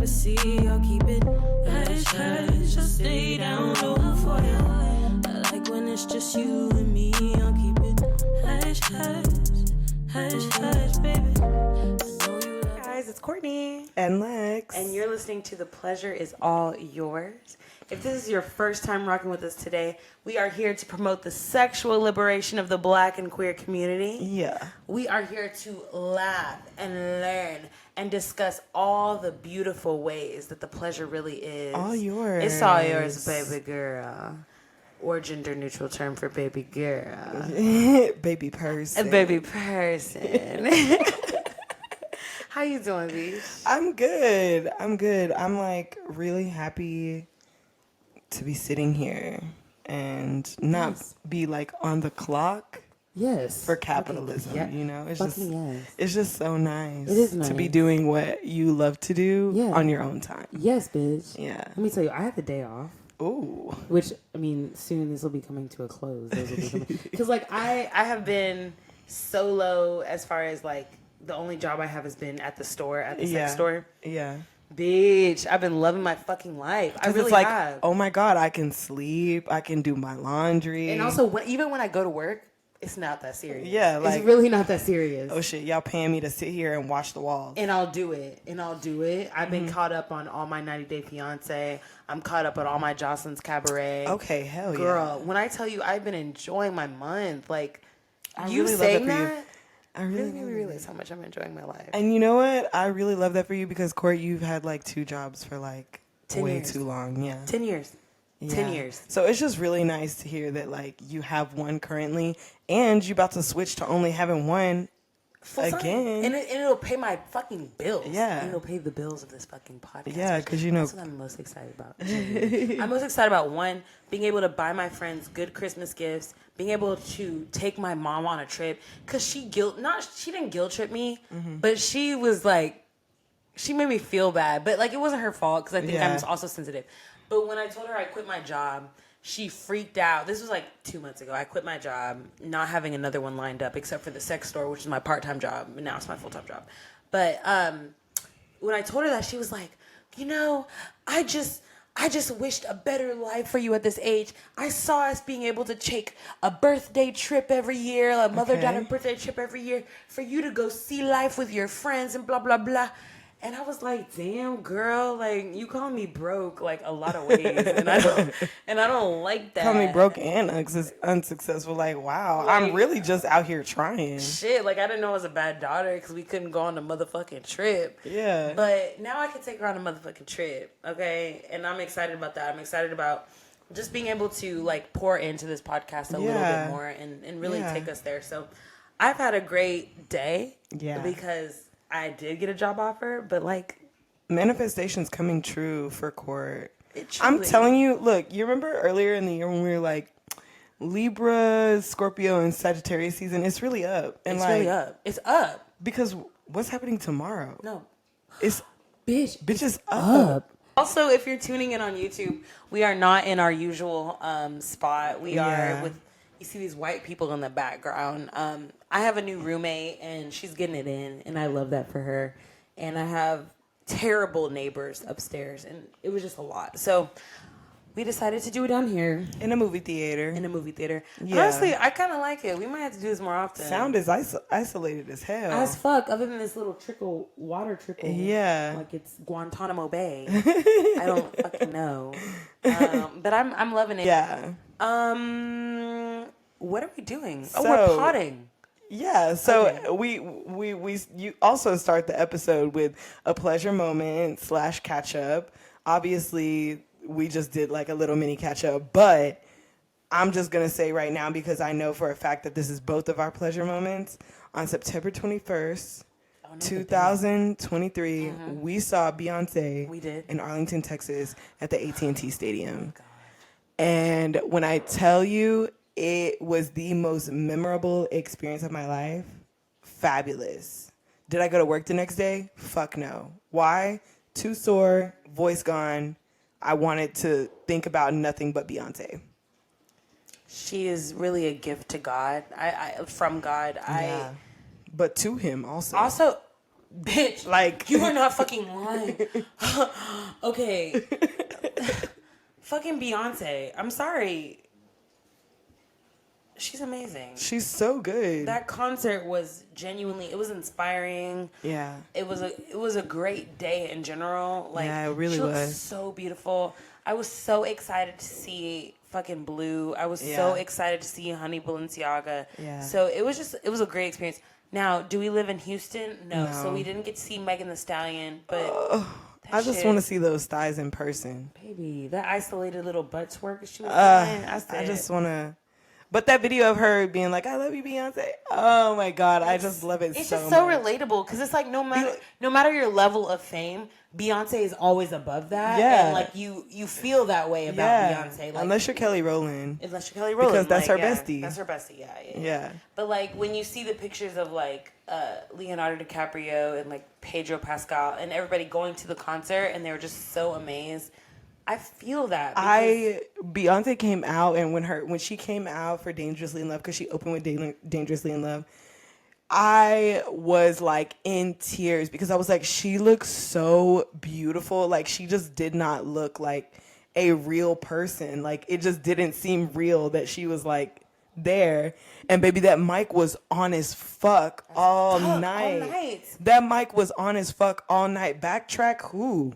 privacy, I'll keep it hush, hush. I'll stay down low for you. I like when it's just you and me, I'll keep it hush, hush, hush, hush, baby. Hey guys, it's Courtney and Lex, and you're listening to The Pleasure Is All Yours. If this is your first time rocking with us today, we are here to promote the sexual liberation of the Black and queer community. Yeah. We are here to laugh and learn and discuss all the beautiful ways that the pleasure really is. All yours. It's all yours, baby girl. Or gender neutral term for baby girl. Baby person. A baby person. How you doing, Beach? I'm good. I'm like really happy to be sitting here and not be like on the clock. Yes. For capitalism, you know? It's just so nice. It is nice to be doing what you love to do on your own time. Yes, bitch. Yeah. Let me tell you, I had the day off. Ooh. Which, I mean, soon this will be coming to a close. Because, like, I have been solo as far as, like, the only job I have has been at the store, at the sex store. Yeah. Bitch, I've been loving my fucking life. I really have. Oh my God, I can sleep. I can do my laundry. And also, even when I go to work, it's not that serious. Yeah, like, it's really not that serious. Oh shit, y'all paying me to sit here and watch the walls. And I'll do it. I've been caught up on all my 90 Day Fiance. I'm caught up on all my Jocelyn's Cabaret. Okay, hell Girl, yeah. when I tell you I've been enjoying my month, like, you really saying that, I really made me realize how much I'm enjoying my life. And you know what? I really love that for you because, Court, you've had like 2 jobs for like 10 way years. Too long. Yeah. 10 years. Yeah. 10 years. So it's just really nice to hear that like you have one currently and you're about to switch to only having one again. And it'll pay my fucking bills. Yeah. And it'll pay the bills of this fucking podcast. Yeah, because you know. That's what I'm most excited about. I'm most excited about, one, being able to buy my friends good Christmas gifts, being able to take my mom on a trip. Because she didn't guilt trip me, but she was like, she made me feel bad. But like, it wasn't her fault because I think I'm also sensitive. But when I told her I quit my job, she freaked out. This was like 2 months ago. I quit my job, not having another one lined up except for the sex store, which is my part-time job. And now it's my full-time job. But when I told her that, she was like, you know, I just wished a better life for you at this age. I saw us being able to take a birthday trip every year, a mother-daughter birthday trip every year, for you to go see life with your friends and blah, blah, blah. And I was like, damn, girl, like, you call me broke, like, a lot of ways. And I don't like that. Call me broke and unsuccessful. Like, wow, like, I'm really just out here trying. Shit, like, I didn't know I was a bad daughter because we couldn't go on a motherfucking trip. Yeah. But now I can take her on a motherfucking trip, okay? And I'm excited about that. I'm excited about just being able to, like, pour into this podcast a little bit more and really take us there. So I've had a great day. Yeah. Because I did get a job offer, but like, manifestation's coming true for Court. I'm telling you, look, you remember earlier in the year when we were like, Libra, Scorpio, and Sagittarius season, it's really up. And it's really up. It's up. Because what's happening tomorrow? No. It's Bitch is up. Also, if you're tuning in on YouTube, we are not in our usual spot. We are with, you see these white people in the background. I have a new roommate, and she's getting it in, and I love that for her. And I have terrible neighbors upstairs, and it was just a lot. So we decided to do it down here. In a movie theater. Yeah. Honestly, I kind of like it. We might have to do this more often. Sound is isolated as hell. As fuck, other than this little water trickle. Yeah. Like it's Guantanamo Bay. I don't fucking know. But I'm loving it. Yeah. What are we doing? We're potting. Yeah, so you also start the episode with a pleasure moment / catch up. Obviously, we just did like a little mini catch up, but I'm just going to say right now, because I know for a fact that this is both of our pleasure moments. On September 21st, 2023, we saw Beyonce in Arlington, Texas at the AT&T Stadium. Oh, and when I tell you, it was the most memorable experience of my life. Fabulous. Did I go to work the next day? Fuck no. Why? Too sore, voice gone. I wanted to think about nothing but Beyonce. She is really a gift to God. From God. But to him also. Also, Bitch, Like, you are not fucking lying. Okay. Fucking Beyonce. I'm sorry. She's amazing. She's so good. That concert was genuinely, it was inspiring. Yeah. It was a great day in general. Like, yeah, it really she looked was. so beautiful. I was so excited to see fucking Blue. I was so excited to see Honey Balenciaga. Yeah. So it was a great experience. Now, do we live in Houston? No. So we didn't get to see Megan Thee Stallion, but I just want to see those thighs in person. baby, that isolated little butt twerk she was doing. I just want to. But that video of her being like, "I love you, Beyonce." Oh my God, I just love it so much. It's just so relatable because it's like no matter your level of fame, Beyonce is always above that. Yeah. And like you feel that way about Beyonce. Like, unless you're Kelly Rowland. Unless you're Kelly Rowland. Because that's like, her bestie. That's her bestie, yeah. Yeah. But like when you see the pictures of like Leonardo DiCaprio and like Pedro Pascal and everybody going to the concert and they were just so amazed. I feel that. Beyonce came out, and when she came out for Dangerously in Love, because she opened with Dangerously in Love, I was like in tears because I was like, she looks so beautiful. Like, she just did not look like a real person. Like, it just didn't seem real that she was like there. And baby, that mic was on as fuck all night. That mic was on as fuck all night. Backtrack who?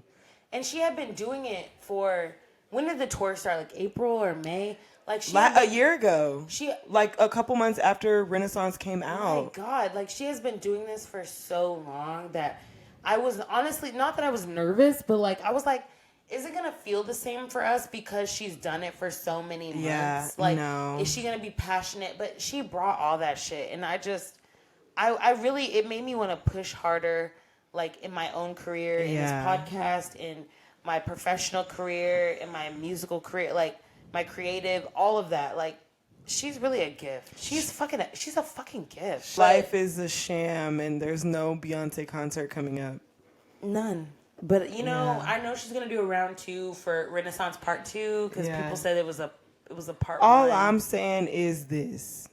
And she had been doing it for, when did the tour start? Like April or May? Like a year ago. Like a couple months after Renaissance came out. Oh my God. Like she has been doing this for so long that I was honestly, not that I was nervous, but like I was like, is it going to feel the same for us because she's done it for so many months? Yeah, like, no. Is she going to be passionate? But she brought all that shit. And I really, it made me want to push harder, like in my own career, in this podcast, in my professional career, in my musical career, like my creative, all of that. Like, she's really a gift. She's a fucking gift. Life is a sham, and there's no Beyonce concert coming up. None. But I know she's gonna do a round 2 for Renaissance Part 2 because people said it was a part 1. All I'm saying is this: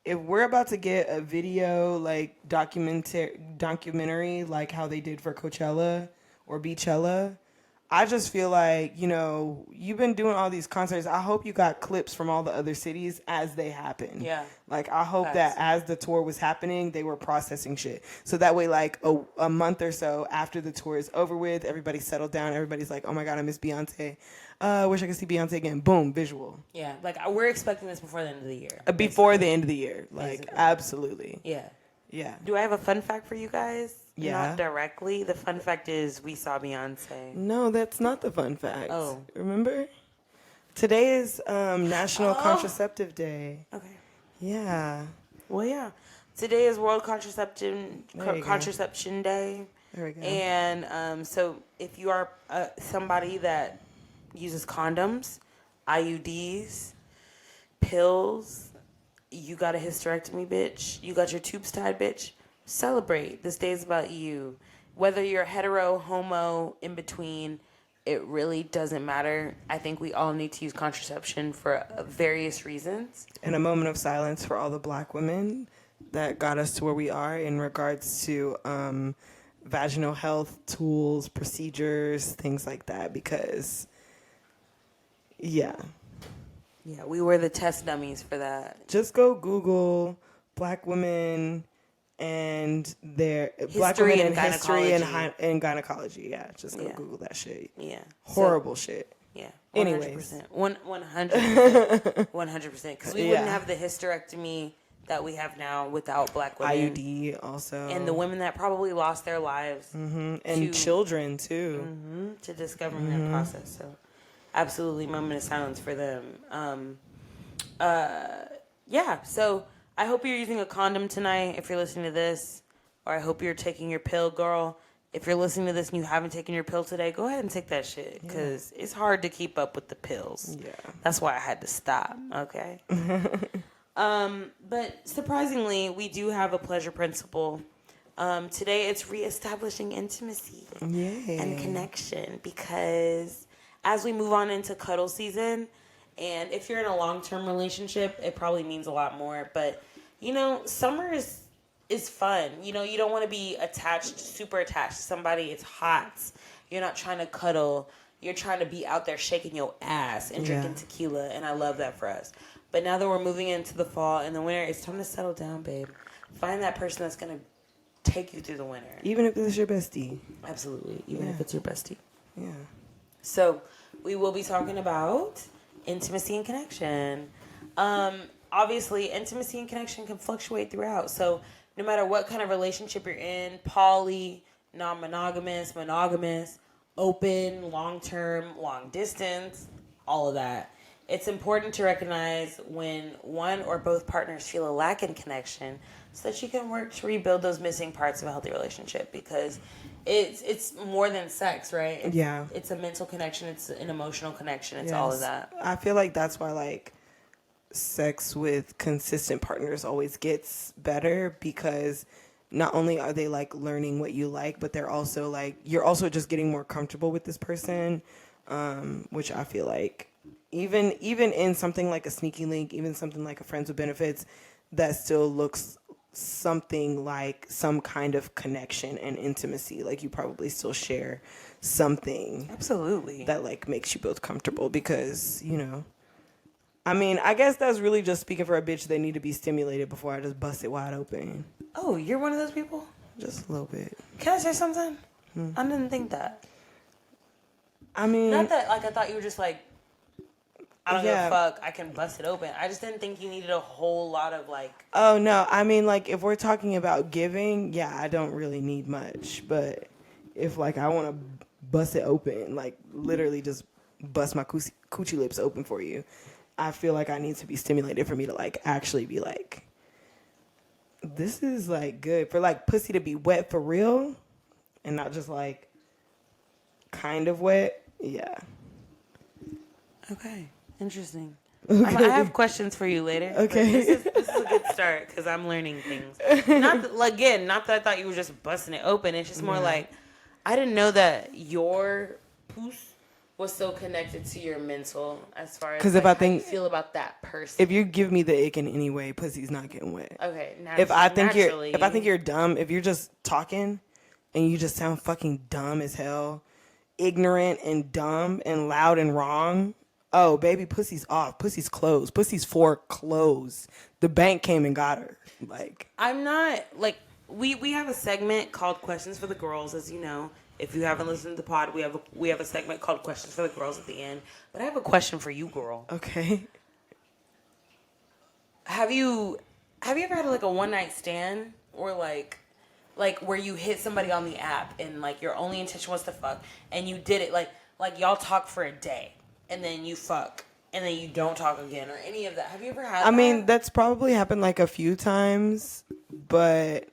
if we're about to get a video like documentary like how they did for Coachella or Beachella, I just feel like, you've been doing all these concerts. I hope you got clips from all the other cities as they happen. Yeah. Like, I hope that as the tour was happening, they were processing shit. So that way, like, a month or so after the tour is over with, everybody settled down. Everybody's like, oh my God, I miss Beyonce. I wish I could see Beyonce again. Boom, visual. Yeah. Like, we're expecting this before the end of the year. Before the end of the year. Like, basically. Absolutely. Yeah. Yeah. Do I have a fun fact for you guys? Yeah. Not directly. The fun fact is we saw Beyonce. No, that's not the fun fact. Oh. Remember? Today is National Contraceptive Day. Okay. Yeah. Well, yeah. Today is World Contraception Day. There we go. And so if you are somebody that uses condoms, IUDs, pills, you got a hysterectomy, bitch. You got your tubes tied, bitch. Celebrate. This day is about you. Whether you're hetero, homo, in between, it really doesn't matter. I think we all need to use contraception for various reasons. And a moment of silence for all the Black women that got us to where we are in regards to vaginal health tools, procedures, things like that. Because, yeah, we were the test dummies for that. Just go Google Black women and their history and gynecology. Yeah, just go Google that shit. Yeah, horrible shit. Yeah. 100%. Anyways, 100%, 100%. Because we wouldn't have the hysterectomy that we have now without Black women. IUD also, and the women that probably lost their lives, and children too, to discovering that process. So, absolutely, moment of silence for them. Yeah. So. I hope you're using a condom tonight if you're listening to this, or I hope you're taking your pill, girl. If you're listening to this and you haven't taken your pill today, go ahead and take that shit because it's hard to keep up with the pills. Yeah. That's why I had to stop, okay? But surprisingly, we do have a pleasure principle. Today it's reestablishing intimacy and connection because as we move on into cuddle season, and if you're in a long-term relationship, it probably means a lot more. But, summer is is fun. You know, you don't want to be attached, super attached to somebody. It's hot. You're not trying to cuddle. You're trying to be out there shaking your ass and drinking tequila, and I love that for us. But now that we're moving into the fall and the winter, it's time to settle down, babe. Find that person that's going to take you through the winter. Even if it's your bestie. Absolutely. Even if it's your bestie. Yeah. So we will be talking about intimacy and connection. Obviously, intimacy and connection can fluctuate throughout. So no matter what kind of relationship you're in, poly, non-monogamous, monogamous, open, long-term, long distance, all of that. It's important to recognize when one or both partners feel a lack in connection so that you can work to rebuild those missing parts of a healthy relationship, because it's more than sex, right? It's a mental connection. It's an emotional connection. It's all of that. I feel like that's why, like, sex with consistent partners always gets better, because not only are they like learning what you like, but they're also like, you're also just getting more comfortable with this person, which I feel like even in something like a sneaky link, even something like a friends with benefits, that still looks something like some kind of connection and intimacy. Like, you probably still share something absolutely that like makes you both comfortable, because, you know, I mean, I guess that's really just speaking for a bitch. They need to be stimulated before I just bust it wide open. Oh, you're one of those people? Just a little bit. Can I say something? I didn't think that. I mean, not that, like, I thought you were just like, I don't give a fuck, I can bust it open. I just didn't think you needed a whole lot of, like... Oh, no. I mean, like, if we're talking about giving, yeah, I don't really need much. But if, like, I want to bust it open, like, literally just bust my coochie lips open for you, I feel like I need to be stimulated for me to, like, actually be like, this is, like, good. For, like, pussy to be wet for real and not just, like, kind of wet. Yeah. Okay. Interesting. Okay. I have questions for you later. Okay. This is a good start, because I'm learning things. Not that I thought you were just busting it open. It's just more like, I didn't know that your puss was so connected to your mental, as far as like, how you feel about that person. If you give me the ick in any way, pussy's not getting wet. Okay. If I think you're dumb, if you're just talking and you just sound fucking dumb as hell, ignorant and dumb and loud and wrong, oh, baby, pussy's off. Pussy's closed. Pussy's foreclosed. The bank came and got her. Like, I'm not, like, we have a segment called Questions for the Girls, as you know. If you haven't listened to the pod, we have a segment called Questions for the Girls at the end. But I have a question for you, girl. Okay. Have you ever had like a one night stand, or like where you hit somebody on the app and like your only intention was to fuck, and you did it like y'all talk for a day and then you fuck and then you don't talk again, or any of that? Have you ever had that? I mean, that's probably happened like a few times, but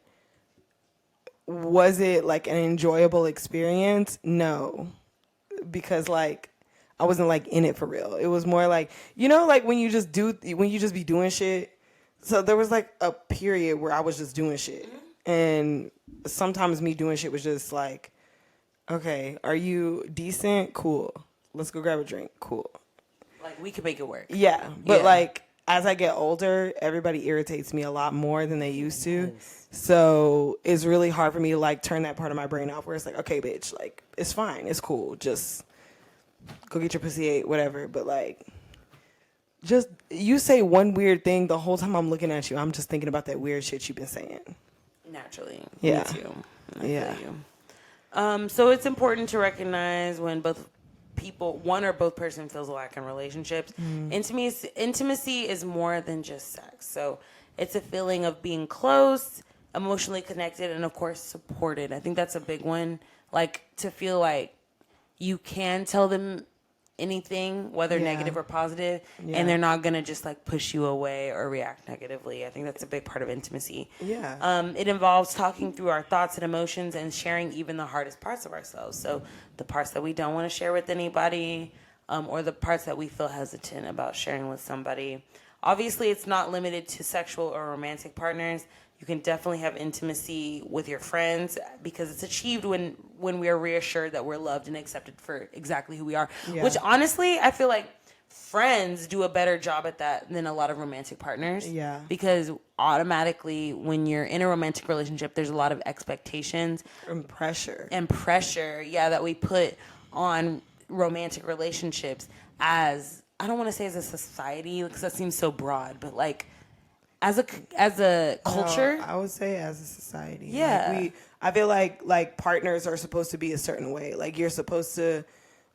was it like an enjoyable experience? No, because like I wasn't like in it for real. It was more like, you know, like when you just be doing shit. So there was like a period where I was just doing shit, and sometimes me doing shit was just like, okay, are you decent? Cool. Let's go grab a drink. Cool. Like, we could make it work. Yeah, but like as I get older, everybody irritates me a lot more than they used to. Nice. So it's really hard for me to like turn that part of my brain off, where it's like, okay, bitch, like it's fine, it's cool, just go get your pussy ate, whatever. But like, just you say one weird thing, the whole time I'm looking at you, I'm just thinking about that weird shit you've been saying. Naturally. Yeah. Me too. I feel you. So it's important to recognize when one or both person feels a lack in relationships. Intimacy is more than just sex. So it's a feeling of being close, emotionally connected, and of course supported. I think that's a big one. Like, to feel like you can tell them anything, whether negative or positive, and they're not gonna just like push you away or react negatively. I think that's a big part of intimacy. It involves talking through our thoughts and emotions and sharing even the hardest parts of ourselves. So the parts that we don't want to share with anybody, or the parts that we feel hesitant about sharing with somebody. Obviously, it's not limited to sexual or romantic partners. You can definitely have intimacy with your friends, because it's achieved when we are reassured that we're loved and accepted for exactly who we are. Which honestly, I feel like friends do a better job at that than a lot of romantic partners. Yeah. Because automatically when you're in a romantic relationship, there's a lot of expectations And pressure. That we put on romantic relationships as, I don't want to say as a society because that seems so broad, but like as a culture. No, I would say as a society. Yeah. Like I feel like partners are supposed to be a certain way. Like you're supposed to,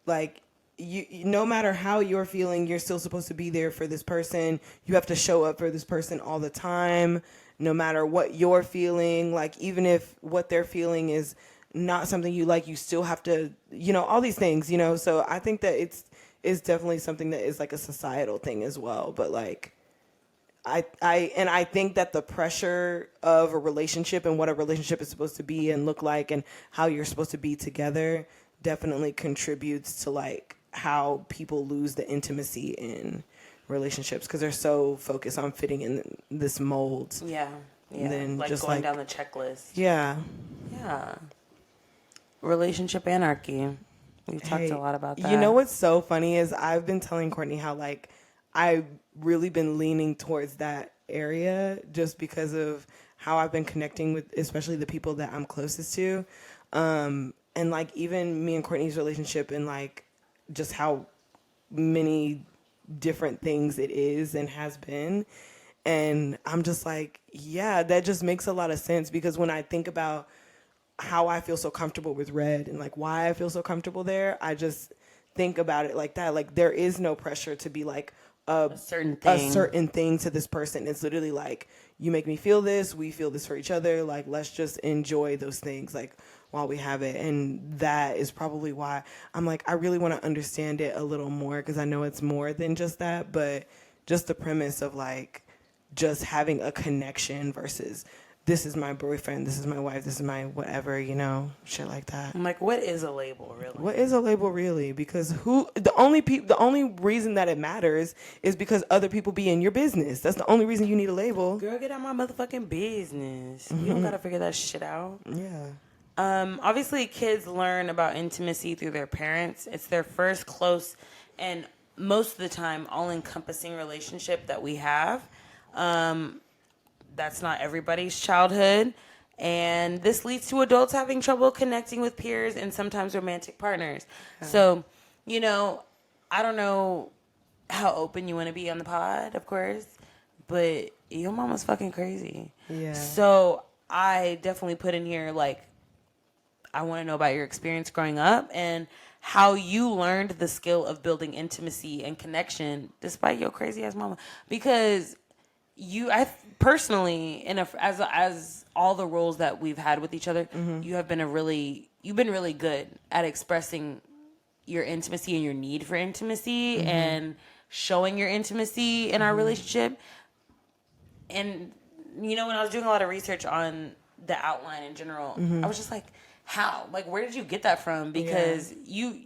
like, you no matter how you're feeling, you're still supposed to be there for this person. You have to show up for this person all the time, no matter what you're feeling. Like even if what they're feeling is not something you like, you still have to, all these things, So I think that it's definitely something that is like a societal thing as well. But like I think that the pressure of a relationship and what a relationship is supposed to be and look like and how you're supposed to be together definitely contributes to like how people lose the intimacy in relationships because they're so focused on fitting in this mold. Yeah. Then like just going down the checklist. Yeah. Relationship anarchy. We've talked a lot about that. You know what's so funny is I've been telling Courtney how like I've really been leaning towards that area just because of how I've been connecting with especially the people that I'm closest to. And like even me and Courtney's relationship and like just how many different things it is and has been. And I'm just like, yeah, that just makes a lot of sense because when I think about how I feel so comfortable with Red and like why I feel so comfortable there, I just think about it like that. Like there is no pressure to be like a certain thing to this person. It's literally like, you make me feel this, we feel this for each other. Like, let's just enjoy those things like while we have it. And that is probably why I'm like, I really want to understand it a little more because I know it's more than just that, but just the premise of like just having a connection versus this is my boyfriend, this is my wife, this is my whatever, shit like that. I'm like, what is a label really? What is a label really? Because the only reason that it matters is because other people be in your business. That's the only reason you need a label. Girl, get out my motherfucking business. You don't gotta figure that shit out. Yeah. Obviously, kids learn about intimacy through their parents. It's their first close and most of the time all-encompassing relationship that we have. That's not everybody's childhood. And this leads to adults having trouble connecting with peers and sometimes romantic partners. Yeah. So, I don't know how open you want to be on the pod, of course, but your mama's fucking crazy. Yeah. So I definitely put in here, like, I want to know about your experience growing up and how you learned the skill of building intimacy and connection despite your crazy ass mama. Because I personally, as all the roles that we've had with each other, you've been really good at expressing your intimacy and your need for intimacy and showing your intimacy in our relationship. And when I was doing a lot of research on the outline in general, I was just like, how? Like, where did you get that from? Because you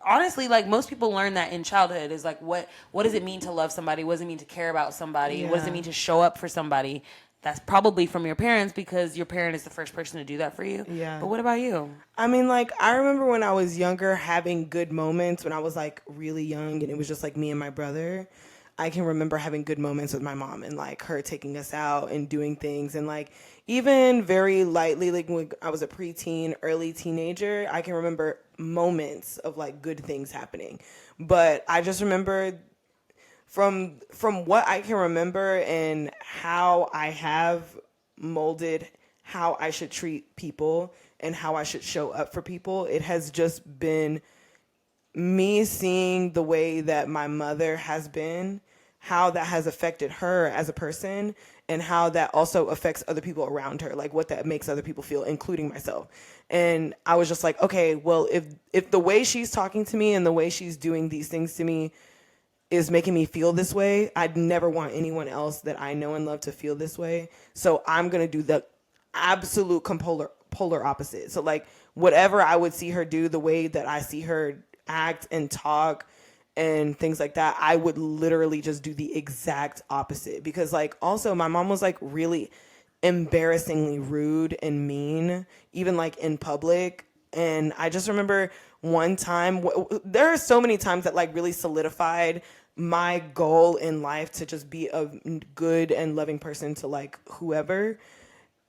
honestly, like, most people learn that in childhood is like, what does it mean to love somebody? What does it mean to care about somebody? What does it mean to show up for somebody? That's probably from your parents because your parent is the first person to do that for you. Yeah. But what about you? I mean, like, I remember when I was younger having good moments when I was like really young and it was just like me and my brother. I can remember having good moments with my mom and like her taking us out and doing things and like even very lightly, like when I was a preteen, early teenager, I can remember moments of like good things happening. But I just remember from what I can remember and how I have molded how I should treat people and how I should show up for people, it has just been me seeing the way that my mother has been, how that has affected her as a person, and how that also affects other people around her, like what that makes other people feel, including myself. And I was just like, okay, well, if the way she's talking to me and the way she's doing these things to me is making me feel this way, I'd never want anyone else that I know and love to feel this way. So I'm going to do the absolute polar opposite. So like whatever I would see her do, the way that I see her act and talk and things like that, I would literally just do the exact opposite. Because like also my mom was like really embarrassingly rude and mean, even like in public. And I just remember one time, there are so many times that like really solidified my goal in life to just be a good and loving person to like whoever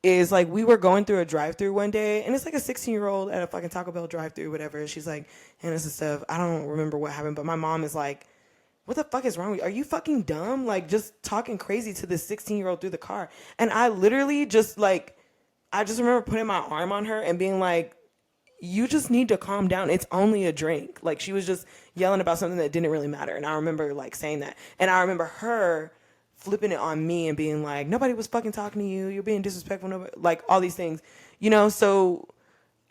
is like, we were going through a drive-through one day, and it's like a 16-year-old at a fucking Taco Bell drive-through, whatever. She's like, and this and stuff. I don't remember what happened, but my mom is like, what the fuck is wrong with you? Are you fucking dumb? Like, just talking crazy to this 16-year-old through the car. And I literally just like, I just remember putting my arm on her and being like, you just need to calm down. It's only a drink. Like, she was just yelling about something that didn't really matter. And I remember like saying that. And I remember her flipping it on me and being like, nobody was fucking talking to you. You're being disrespectful. Nobody, like all these things, you know? So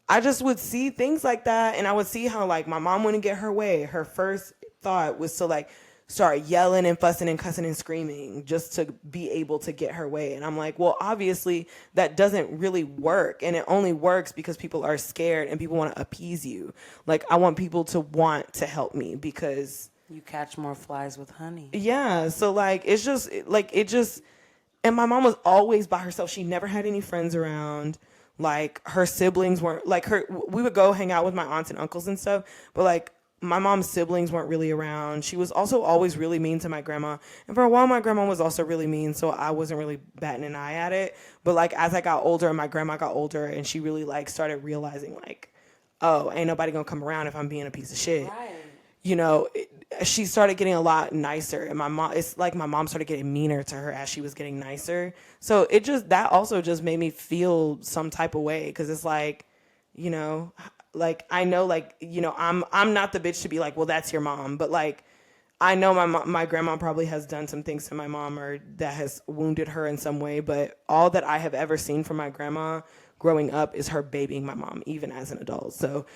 I just would see things like that. And I would see how like my mom wouldn't get her way. Her first thought was to like start yelling and fussing and cussing and screaming just to be able to get her way. And I'm like, well, obviously that doesn't really work. And it only works because people are scared and people want to appease you. Like, I want people to want to help me because you catch more flies with honey. Yeah. So like, it's just like, and my mom was always by herself. She never had any friends around. Like, her siblings weren't like we would go hang out with my aunts and uncles and stuff, but like, my mom's siblings weren't really around. She was also always really mean to my grandma. And for a while, my grandma was also really mean, so I wasn't really batting an eye at it. But, like, as I got older and my grandma got older and she really, like, started realizing, like, oh, ain't nobody gonna come around if I'm being a piece of shit. Right. You know, she started getting a lot nicer. And it's like my mom started getting meaner to her as she was getting nicer. So that also just made me feel some type of way. Because it's like, you know, like, I know, like, you know, I'm not the bitch to be like, well, that's your mom. But, like, I know my grandma probably has done some things to my mom or that has wounded her in some way. But all that I have ever seen from my grandma growing up is her babying my mom, even as an adult. So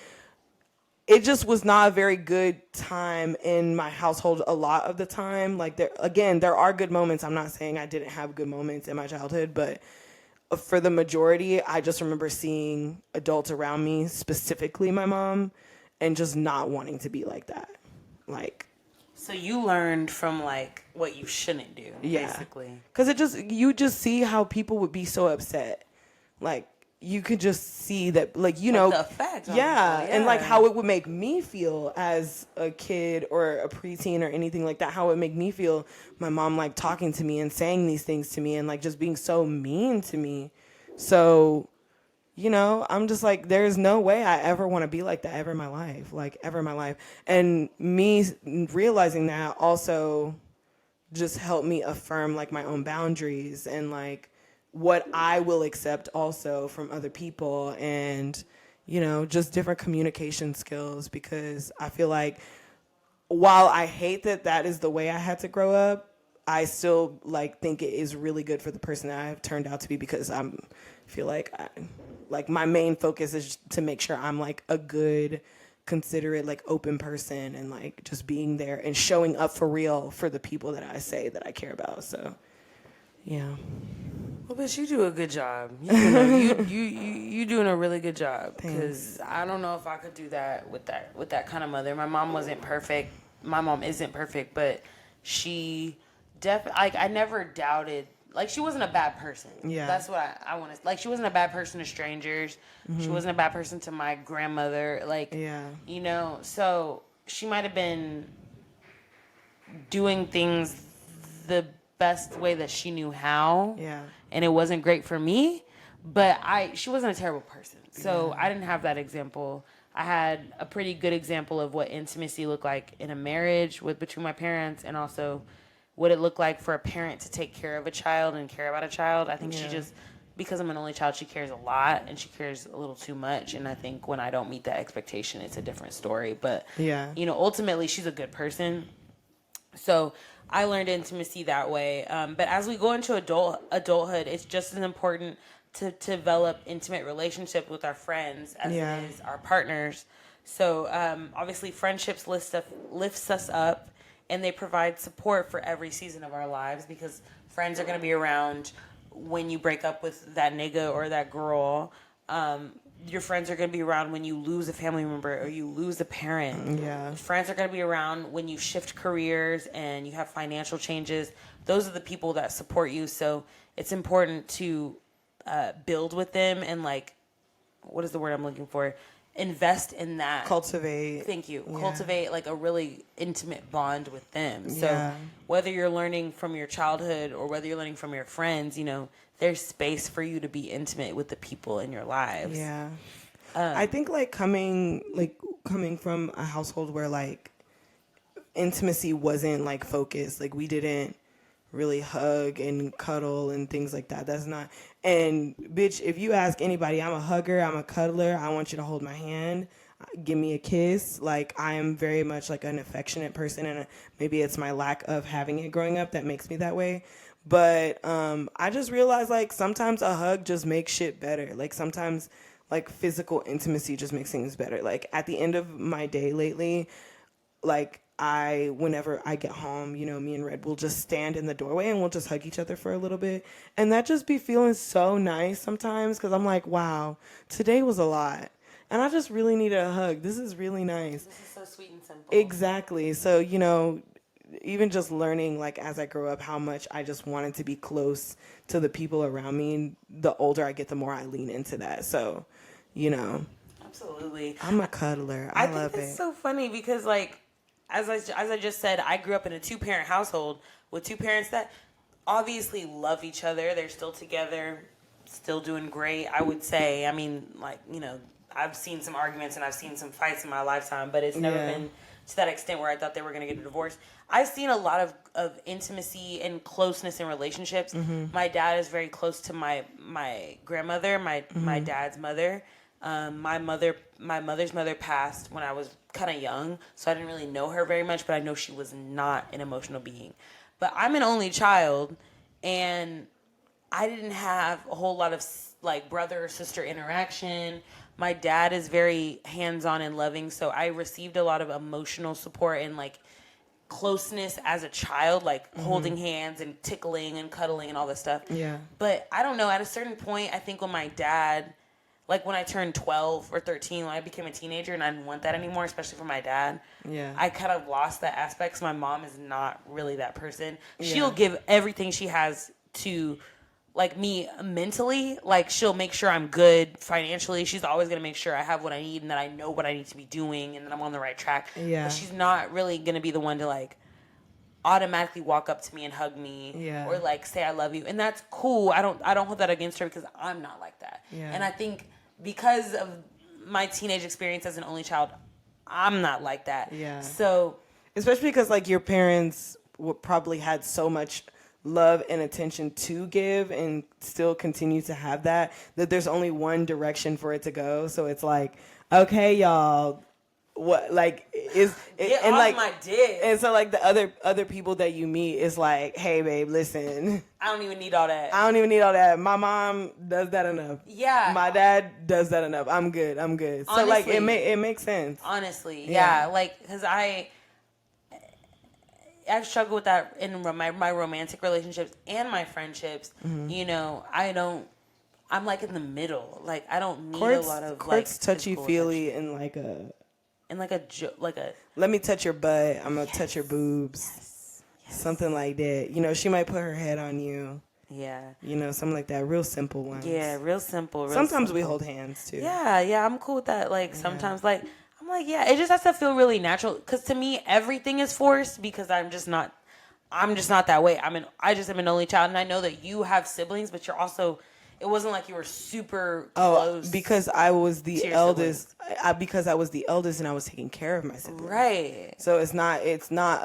it just was not a very good time in my household a lot of the time. Like, there are good moments. I'm not saying I didn't have good moments in my childhood, but for the majority, I just remember seeing adults around me, specifically my mom, and just not wanting to be like that. Like, so you learned from like what you shouldn't do, basically. Because you just see how people would be so upset. Like, you could just see that, like, you know, the effect. Yeah, and like how it would make me feel as a kid or a preteen or anything like that. How it would make me feel, my mom like talking to me and saying these things to me and like just being so mean to me. So, you know, I'm just like, there's no way I ever want to be like that ever in my life, like ever in my life. And me realizing that also just helped me affirm like my own boundaries and like what I will accept also from other people and, you know, just different communication skills, because I feel like while I hate that is the way I had to grow up, I still like think it is really good for the person that I've turned out to be, because feel like my main focus is to make sure I'm like a good, considerate, like open person and like just being there and showing up for real for the people that I say that I care about. So, yeah. Well, bitch, you do a good job. You doing a really good job. Because I don't know if I could do that with that kind of mother. My mom wasn't perfect. My mom isn't perfect, but she definitely, like, I never doubted, like, she wasn't a bad person. Yeah. That's what I want to, like, she wasn't a bad person to strangers. Mm-hmm. She wasn't a bad person to my grandmother. Like, yeah. You know, so she might have been doing things the best way that she knew how. Yeah. And it wasn't great for me, but she wasn't a terrible person. So I didn't have that example. I had a pretty good example of what intimacy looked like in a marriage between my parents, and also what it looked like for a parent to take care of a child and care about a child. I think she just, because I'm an only child, she cares a lot and she cares a little too much. And I think when I don't meet that expectation, it's a different story. But, you know, ultimately she's a good person. So I learned intimacy that way. But as we go into adulthood, it's just as important to develop intimate relationships with our friends as it is our partners. So obviously friendships lifts us up, and they provide support for every season of our lives, because friends are going to be around when you break up with that nigga or that girl. Your friends are going to be around when you lose a family member or you lose a parent. Yeah. Friends are going to be around when you shift careers and you have financial changes. Those are the people that support you. So it's important to build with them and, like, what is the word I'm looking for? invest in that. Cultivate. Thank you. Yeah. Cultivate like a really intimate bond with them. So Yeah. whether you're learning from your childhood or whether you're learning from your friends, there's space for you to be intimate with the people in your lives. Yeah. I think like coming from a household where like intimacy wasn't like focused, like we didn't really hug and cuddle and things like that. That's not, and bitch, if you ask anybody, I'm a hugger, I'm a cuddler, I want you to hold my hand, give me a kiss. Like I am very much like an affectionate person, and maybe it's my lack of having it growing up that makes me that way. But I just realized like sometimes a hug just makes shit better. Like sometimes like physical intimacy just makes things better. Like at the end of my day lately, like whenever I get home, me and Red will just stand in the doorway and we'll just hug each other for a little bit. And that just be feeling so nice sometimes, because I'm like, wow, today was a lot. And I just really need a hug. This is really nice. This is so sweet and simple. Exactly. So, even just learning, like, as I grow up, how much I just wanted to be close to the people around me. The older I get, the more I lean into that. So, Absolutely. I'm a cuddler. I love it. It's so funny because, like, as I just said, I grew up in a 2-parent household with 2 parents that obviously love each other. They're still together, still doing great, I would say. I mean, like, I've seen some arguments and I've seen some fights in my lifetime, but it's never been to that extent where I thought they were going to get a divorce. I've seen a lot of intimacy and closeness in relationships. Mm-hmm. My dad is very close to my grandmother, my dad's mother. My mother's mother passed when I was kind of young, so I didn't really know her very much, but I know she was not an emotional being. But I'm an only child, and I didn't have a whole lot of like brother or sister interaction. My dad is very hands-on and loving, so I received a lot of emotional support and like closeness as a child, like holding hands and tickling and cuddling and all this stuff. Yeah. But I don't know, at a certain point, I think when my dad, like when I turned 12 or 13, when I became a teenager and I didn't want that anymore, especially for my dad, I kind of lost that aspect. So my mom is not really that person. She'll give everything she has to like me mentally. Like she'll make sure I'm good financially. She's always going to make sure I have what I need and that I know what I need to be doing and that I'm on the right track. Yeah. But she's not really going to be the one to like automatically walk up to me and hug me or like say I love you. And that's cool. I don't hold that against her because I'm not like that. Yeah. And I think because of my teenage experience as an only child, I'm not like that. Yeah. So, especially because like your parents probably had so much love and attention to give and still continue to have that there's only one direction for it to go. So it's like, okay, y'all, what like is get and off like my dick. And so like the other people that you meet is like, hey babe, listen, I don't even need all that. My mom does that enough. Yeah. My dad does that enough. I'm good. Honestly, so like it makes sense. Honestly, yeah. Like because I've struggled with that in my romantic relationships and my friendships. Mm-hmm. I'm like in the middle. Like I don't need a lot of Court's like touchy-feely and like a let me touch your butt. I'm gonna touch your boobs. Yes. Something like that. She might put her head on you. Yeah. Something like that. Real simple ones. Yeah, real simple. Sometimes we hold hands too. Yeah, I'm cool with that. Like sometimes like I'm like, yeah, it just has to feel really natural. Because to me, everything is forced because I'm just not that way. I just am an only child, and I know that you have siblings, but you're also. It wasn't like you were super close. Because I was the eldest. Because I was the eldest, and I was taking care of my siblings. Right. So it's not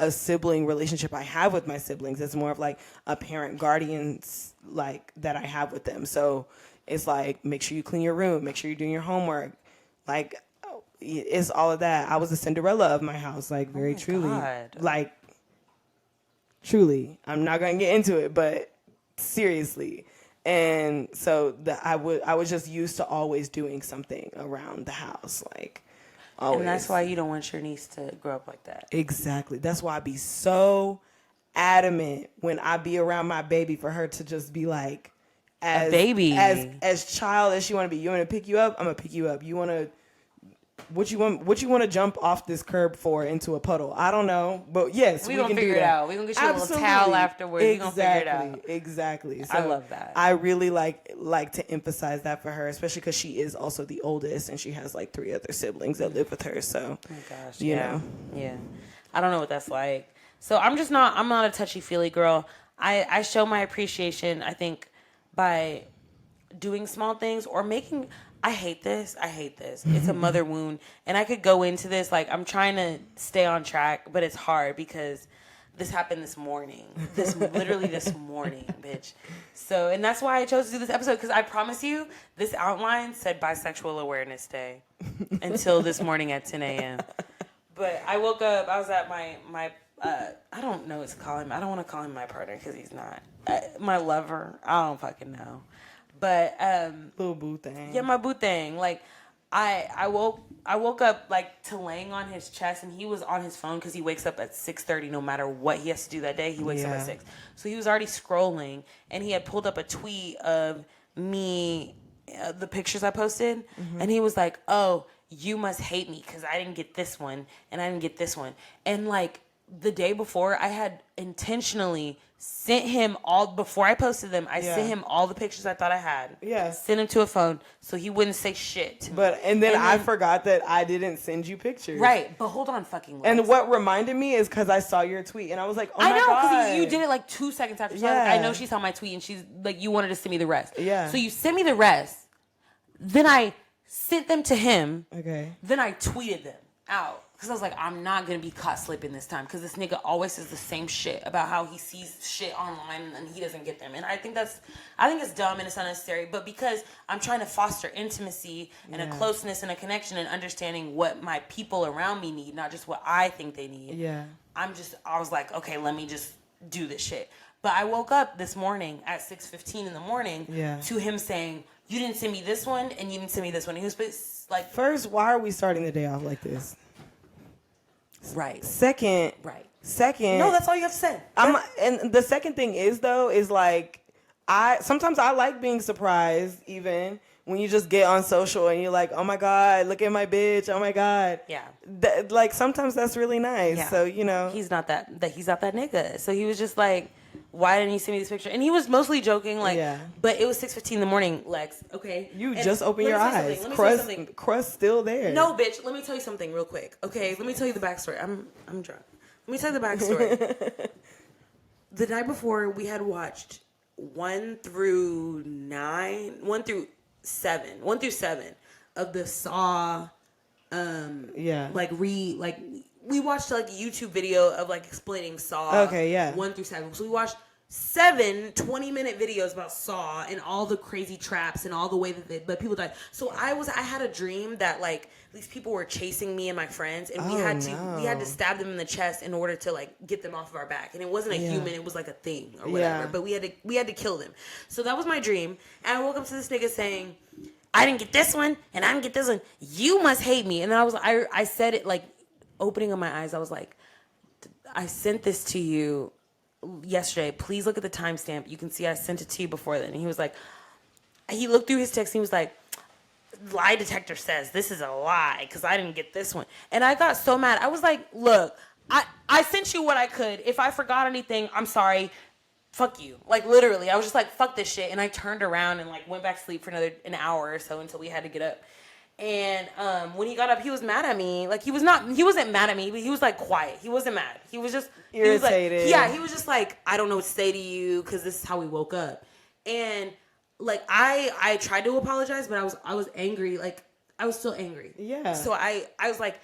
a sibling relationship I have with my siblings. It's more of like a parent guardians like that I have with them. So it's like, make sure you clean your room, make sure you're doing your homework, like. It's all of that. I was the Cinderella of my house, like very truly. God. Like truly. I'm not gonna get into it, but seriously. And so I was just used to always doing something around the house, like always. And that's why you don't want your niece to grow up like that. Exactly. That's why I be so adamant when I be around my baby for her to just be like as a baby. As child as she wanna be. You wanna pick you up? I'm gonna pick you up. You wanna What you want to jump off this curb for into a puddle? I don't know, but yes, we gonna can figure do it that. out. We gonna get you a little towel afterwards. We gonna figure it out. Exactly. So I love that. I really like to emphasize that for her, especially because she is also the oldest and she has like 3 other siblings that live with her. So, oh my gosh, you know, yeah. I don't know what that's like. So I'm not a touchy feely girl. I show my appreciation, I think, by doing small things or making. I hate this. It's a mother wound. And I could go into this, like, I'm trying to stay on track, but it's hard because this happened this morning. Literally this morning, bitch. So, and that's why I chose to do this episode, because I promise you, this outline said Bisexual Awareness Day until this morning at 10 a.m. But I woke up, I was at my I don't know what to call him. I don't want to call him my partner because he's not. My lover. I don't fucking know. But little boo thing. Yeah, my boo thing. Like I woke up like to laying on his chest, and he was on his phone because he wakes up at 6:30 no matter what he has to do that day. He wakes up at 6. So he was already scrolling, and he had pulled up a tweet of me, the pictures I posted, and he was like, "Oh, you must hate me because I didn't get this one and I didn't get this one." And like the day before, I had intentionally sent him all, before I posted them, I sent him all the pictures I thought I had. Yeah. Sent him to a phone so he wouldn't say shit to me. And then I forgot that I didn't send you pictures. Right. But hold on fucking Lex. And what reminded me is because I saw your tweet and I was like, oh my God. I know, because you did it like 2 seconds after. So I was like, I know she saw my tweet and she's like, you wanted to send me the rest. Yeah. So you sent me the rest. Then I sent them to him. Okay. Then I tweeted them out. Because I was like, I'm not going to be caught slipping this time. Because this nigga always says the same shit about how he sees shit online and he doesn't get them. And I think it's dumb and it's unnecessary. But because I'm trying to foster intimacy and a closeness and a connection and understanding what my people around me need, not just what I think they need. Yeah. I was like, okay, let me just do this shit. But I woke up this morning at 6:15 in the morning to him saying, you didn't send me this one and you didn't send me this one. And he was like, first, why are we starting the day off like this? Right. Second. No, that's all you have to say. And the second thing is like, sometimes I like being surprised, even when you just get on social and you're like, oh my God, look at my bitch. Oh my God. Yeah. Like sometimes that's really nice. Yeah. So, you know, he's not that nigga. So he was just like, why didn't you send me this picture? And he was mostly joking, like, but it was 6:15 in the morning, Lex. Okay. You just open your eyes. Crust still there. No, bitch. Let me tell you something real quick. Okay. Let me tell you the backstory. I'm drunk. Let me tell you the backstory. The night before, we had watched 1 through 7 of the Saw. We watched like a YouTube video of like explaining Saw. Okay, yeah. 1 through 7. So we watched 7 20-minute videos about Saw and all the crazy traps and all the way that people died. So I had a dream that like these people were chasing me and my friends, and we had to stab them in the chest in order to like get them off of our back. And it wasn't a human, it was like a thing or whatever. Yeah. But we had to kill them. So that was my dream. And I woke up to this nigga saying, I didn't get this one and I didn't get this one. You must hate me. And then I said it like opening of my eyes. I was like, I sent this to you yesterday. Please look at the timestamp. You can see I sent it to you before then. And he was like, he looked through his text and he was like, lie detector says this is a lie because I didn't get this one. And I got so mad. I was like, look, I sent you what I could. If I forgot anything, I'm sorry. Fuck you. Like literally, I was just like, fuck this shit. And I turned around and like went back to sleep for an hour or so until we had to get up. And when he got up, he was mad at me. Like he wasn't mad at me, but he was like quiet. He wasn't mad. He was just irritated. He was just like, I don't know what to say to you because this is how we woke up. And like I tried to apologize, but I was angry. Like I was still angry. Yeah. So I was like,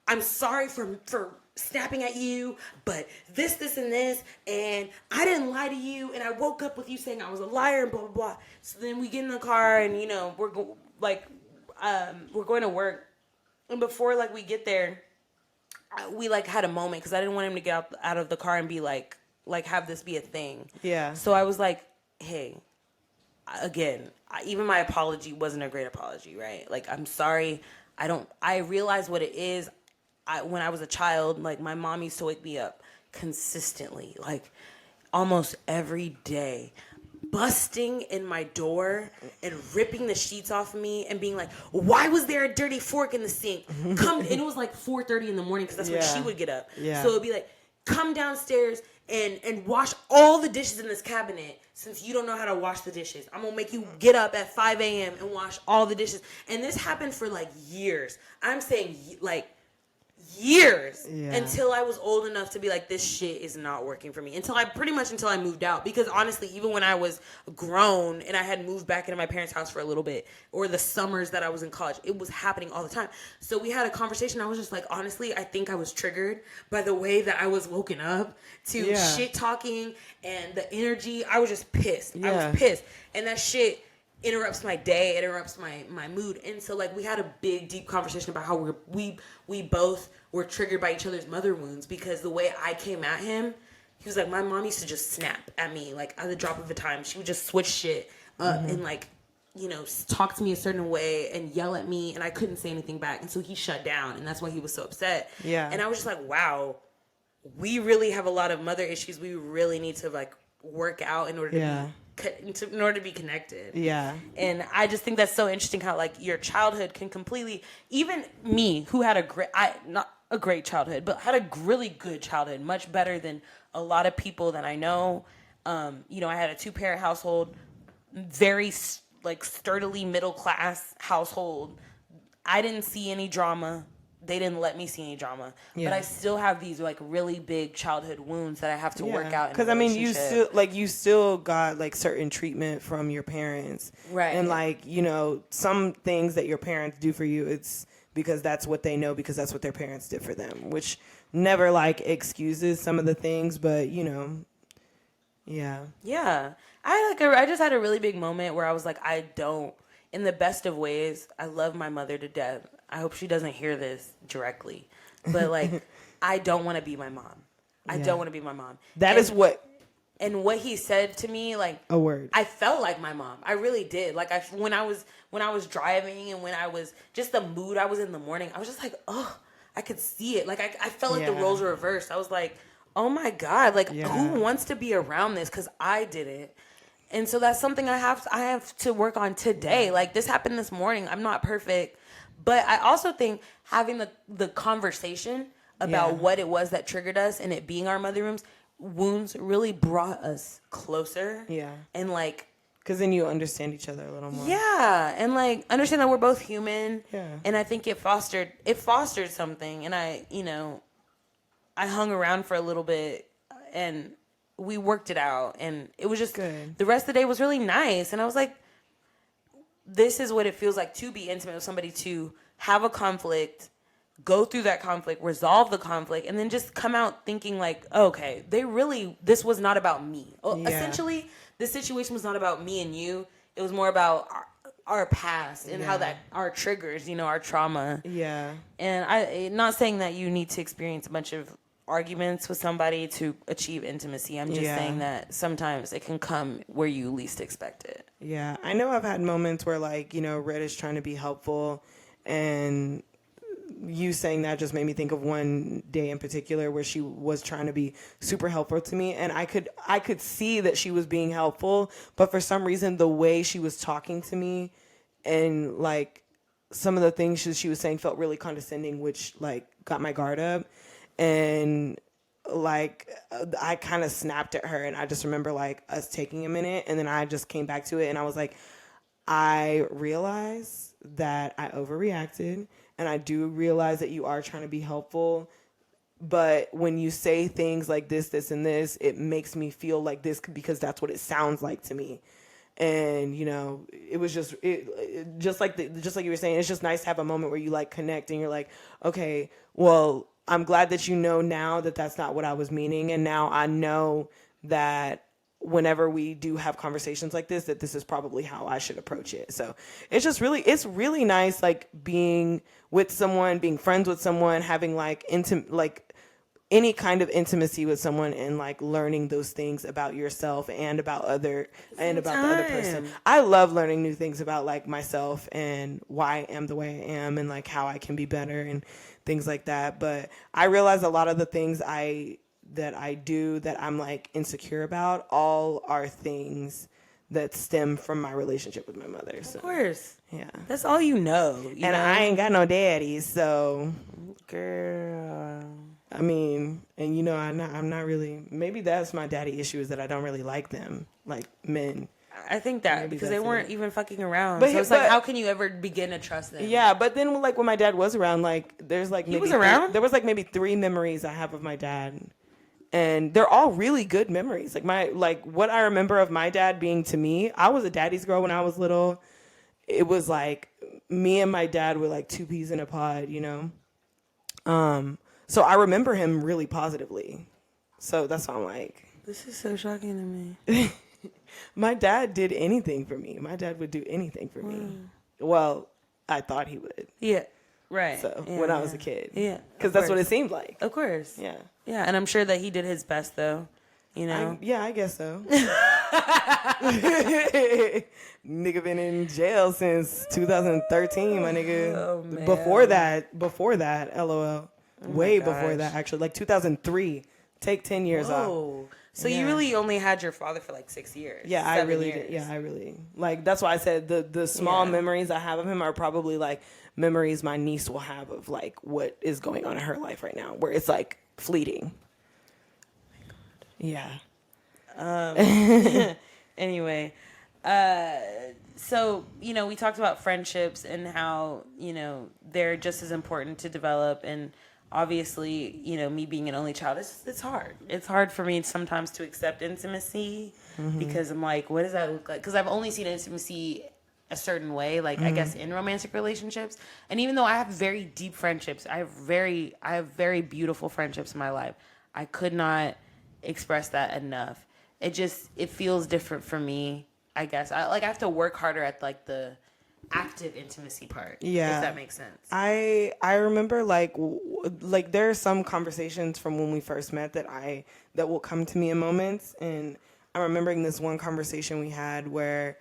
I'm sorry for snapping at you, but this, and this, and I didn't lie to you, and I woke up with you saying I was a liar, and blah, blah, blah. So then we get in the car, and, you know, we're going to work, and before, like, we get there, we, like, had a moment, because I didn't want him to get out of the car and be, like, have this be a thing. Yeah. So I was like, hey, again, even my apology wasn't a great apology, right? Like, I'm sorry. I realize what it is. When I was a child, like, my mom used to wake me up consistently, like, almost every day, busting in my door and ripping the sheets off of me and being like, why was there a dirty fork in the sink? Come, and it was like 4:30 in the morning because that's when she would get up. Yeah. So it'd be like, come downstairs and wash all the dishes in this cabinet since you don't know how to wash the dishes. I'm going to make you get up at 5 a.m. and wash all the dishes. And this happened for like years. I'm saying like years until I was old enough to be like, this shit is not working for me. Until I moved out. Because honestly, even when I was grown and I had moved back into my parents' house for a little bit, or the summers that I was in college, it was happening all the time. So we had a conversation. I was just like, honestly, I think I was triggered by the way that I was woken up to shit talking and the energy. I was just pissed. I was pissed. And that shit interrupts my day, interrupts my mood. And so like we had a big deep conversation about how we both were triggered by each other's mother wounds, because the way I came at him, he was like, my mom used to just snap at me like at the drop of a time. She would just switch shit up and like, you know, talk to me a certain way and yell at me, and I couldn't say anything back. And so he shut down, and that's why he was so upset. And I was just like, wow, we really have a lot of mother issues we really need to like work out in order to be connected. And I just think that's so interesting how like your childhood can completely, even me who had not a great childhood, but had a really good childhood, much better than a lot of people that I know. You know, I had a 2-parent household, very like sturdily middle class household. I didn't see any drama. They didn't let me see any drama, but I still have these like really big childhood wounds that I have to work out. Because I mean, you still got like certain treatment from your parents, right? And like, you know, some things that your parents do for you, it's because that's what they know, because that's what their parents did for them, which never like excuses some of the things, but you know, I just had a really big moment where I was like, in the best of ways, I love my mother to death. I hope she doesn't hear this directly. But, like, I don't want to be my mom. I don't want to be my mom. That is what... And what he said to me, like... A word. I felt like my mom. I really did. Like, when I was driving and when I was... Just the mood I was in the morning, I was just like, oh, I could see it. Like, I felt like the roles were reversed. I was like, oh, my God. Like, who wants to be around this? Because I did it. And so that's something I have to work on today. Like, this happened this morning. I'm not perfect. But I also think having the conversation about what it was that triggered us and it being our mother wounds really brought us closer. Yeah. And like... Because then you understand each other a little more. Yeah. And like understand that we're both human. Yeah. And I think it fostered something. And I hung around for a little bit and we worked it out. And it was just... Good. The rest of the day was really nice. And I was like... This is what it feels like to be intimate with somebody, to have a conflict, go through that conflict, resolve the conflict, and then just come out thinking like, oh, okay, this was not about me. Essentially, this situation was not about me and you. It was more about our past and how that our triggers, our trauma. Yeah. And I'm not saying that you need to experience a bunch of arguments with somebody to achieve intimacy. I'm just saying that sometimes it can come where you least expect it. Yeah, I know I've had moments where like, Red is trying to be helpful, and you saying that just made me think of one day in particular where she was trying to be super helpful to me, and I could see that she was being helpful, but for some reason the way she was talking to me and like some of the things she was saying felt really condescending, which like got my guard up. And like I kind of snapped at her, and I just remember like us taking a minute, and then I just came back to it, and I was like, I realize that I overreacted, and I do realize that you are trying to be helpful, but when you say things like this, and this, it makes me feel like this because that's what it sounds like to me. And it was just just like you were saying, it's just nice to have a moment where you like connect, and you're like, okay, well, I'm glad that you know now that that's not what I was meaning. And now I know that whenever we do have conversations like this, that this is probably how I should approach it. So it's really nice, like being with someone, being friends with someone, having like any kind of intimacy with someone, and like learning those things about yourself and about the other person. I love learning new things about like myself and why I am the way I am, and like how I can be better and things like that. But I realize a lot of the things that I do that I'm like insecure about all are things that stem from my relationship with my mother. So. Of course. Yeah. That's all you know. And I ain't got no daddy, so. Girl. I mean, and you know, I'm not really, maybe that's my daddy issue, is that I don't really like them, like men. I think that Maybe because that's they weren't it. even fucking around. But so it's like, how can you ever begin to trust them? Yeah, but then like when my dad was around, like there's like he was around. There was like maybe 3 memories I have of my dad, and they're all really good memories. Like what I remember of my dad being to me, I was a daddy's girl when I was little. It was like me and my dad were like 2 peas in a pod, you know. So I remember him really positively. So that's why I'm like, this is so shocking to me. My dad did anything for me. My dad would do anything for me. Well, I thought he would. Yeah. Right. So when I was a kid. Yeah. Because that's what it seemed like. Of course. Yeah. Yeah. And I'm sure that he did his best, though. You know? I guess so. Nigga been in jail since 2013, my nigga. Oh, man. Before that, LOL. Way gosh. before that, actually. Like 2003. Take 10 years off. So you really only had your father for like 6 years. Yeah, 7 I really years. did. Yeah, I really. Like, that's why I said the small memories I have of him are probably like memories my niece will have of like what is going on in her life right now, where it's like fleeting. Yeah. Anyway, so, you know, we talked about friendships and how, you know, they're just as important to develop. And obviously, you know, me being an only child, it's hard. It's hard for me sometimes to accept intimacy because I'm like, what does that look like? Because I've only seen intimacy a certain way, like I guess in romantic relationships. And even though I have very deep friendships, I have very beautiful friendships in my life, I could not express that enough. It feels different for me, I guess. I have to work harder at like the active intimacy part. Yeah, if that makes sense. I remember like there are some conversations from when we first met that will come to me in moments, and I'm remembering this one conversation we had where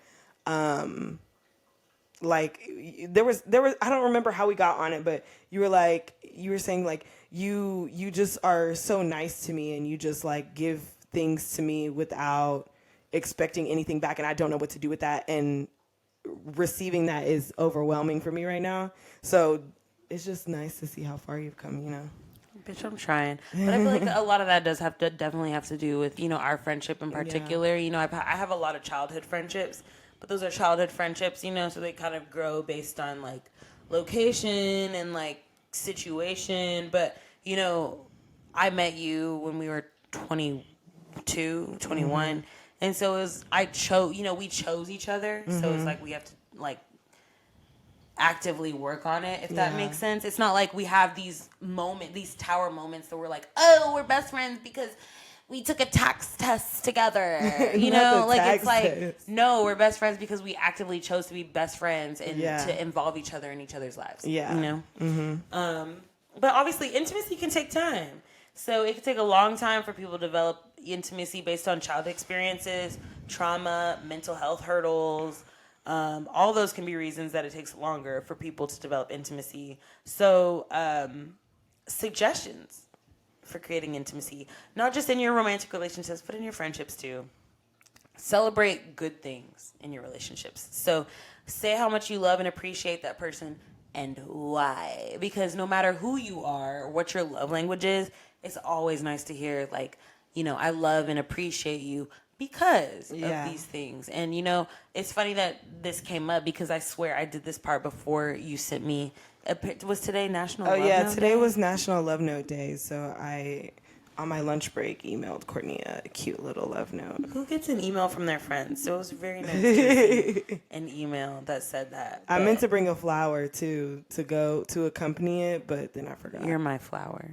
like there was I don't remember how we got on it, but you were saying like you just are so nice to me, and you just like give things to me without expecting anything back, and I don't know what to do with that, and receiving that is overwhelming for me right now. So it's just nice to see how far you've come, you know. Bitch, I'm trying. But I feel like a lot of that does definitely have to do with, you know, our friendship in particular. Yeah. You know, I have a lot of childhood friendships, but those are childhood friendships, you know, so they kind of grow based on like location and like situation. But, you know, I met you when we were 22, 21. And so it was, we chose each other. So it's like we have to like actively work on it, if that makes sense. It's not like we have these tower moments that we're like, oh, we're best friends because we took a tax test together. You know, like it's like, test. No, we're best friends because we actively chose to be best friends and to involve each other in each other's lives. Yeah. You know? Mm-hmm. But obviously intimacy can take time. So it can take a long time for people to develop intimacy based on childhood experiences, trauma, mental health hurdles. All those can be reasons that it takes longer for people to develop intimacy. So suggestions for creating intimacy, not just in your romantic relationships, but in your friendships too. Celebrate good things in your relationships. So say how much you love and appreciate that person and why. Because no matter who you are or what your love language is, it's always nice to hear, like, you know, I love and appreciate you because of these things. And, you know, it's funny that this came up because I swear I did this part before you sent me. Was today National Love Note today Day? was National Love Note Day. So I, on my lunch break, emailed Courtney a cute little love note. Who gets an email from their friends? So it was very nice to see an email that said that. I meant to bring a flower, too, to accompany it, but then I forgot. You're my flower.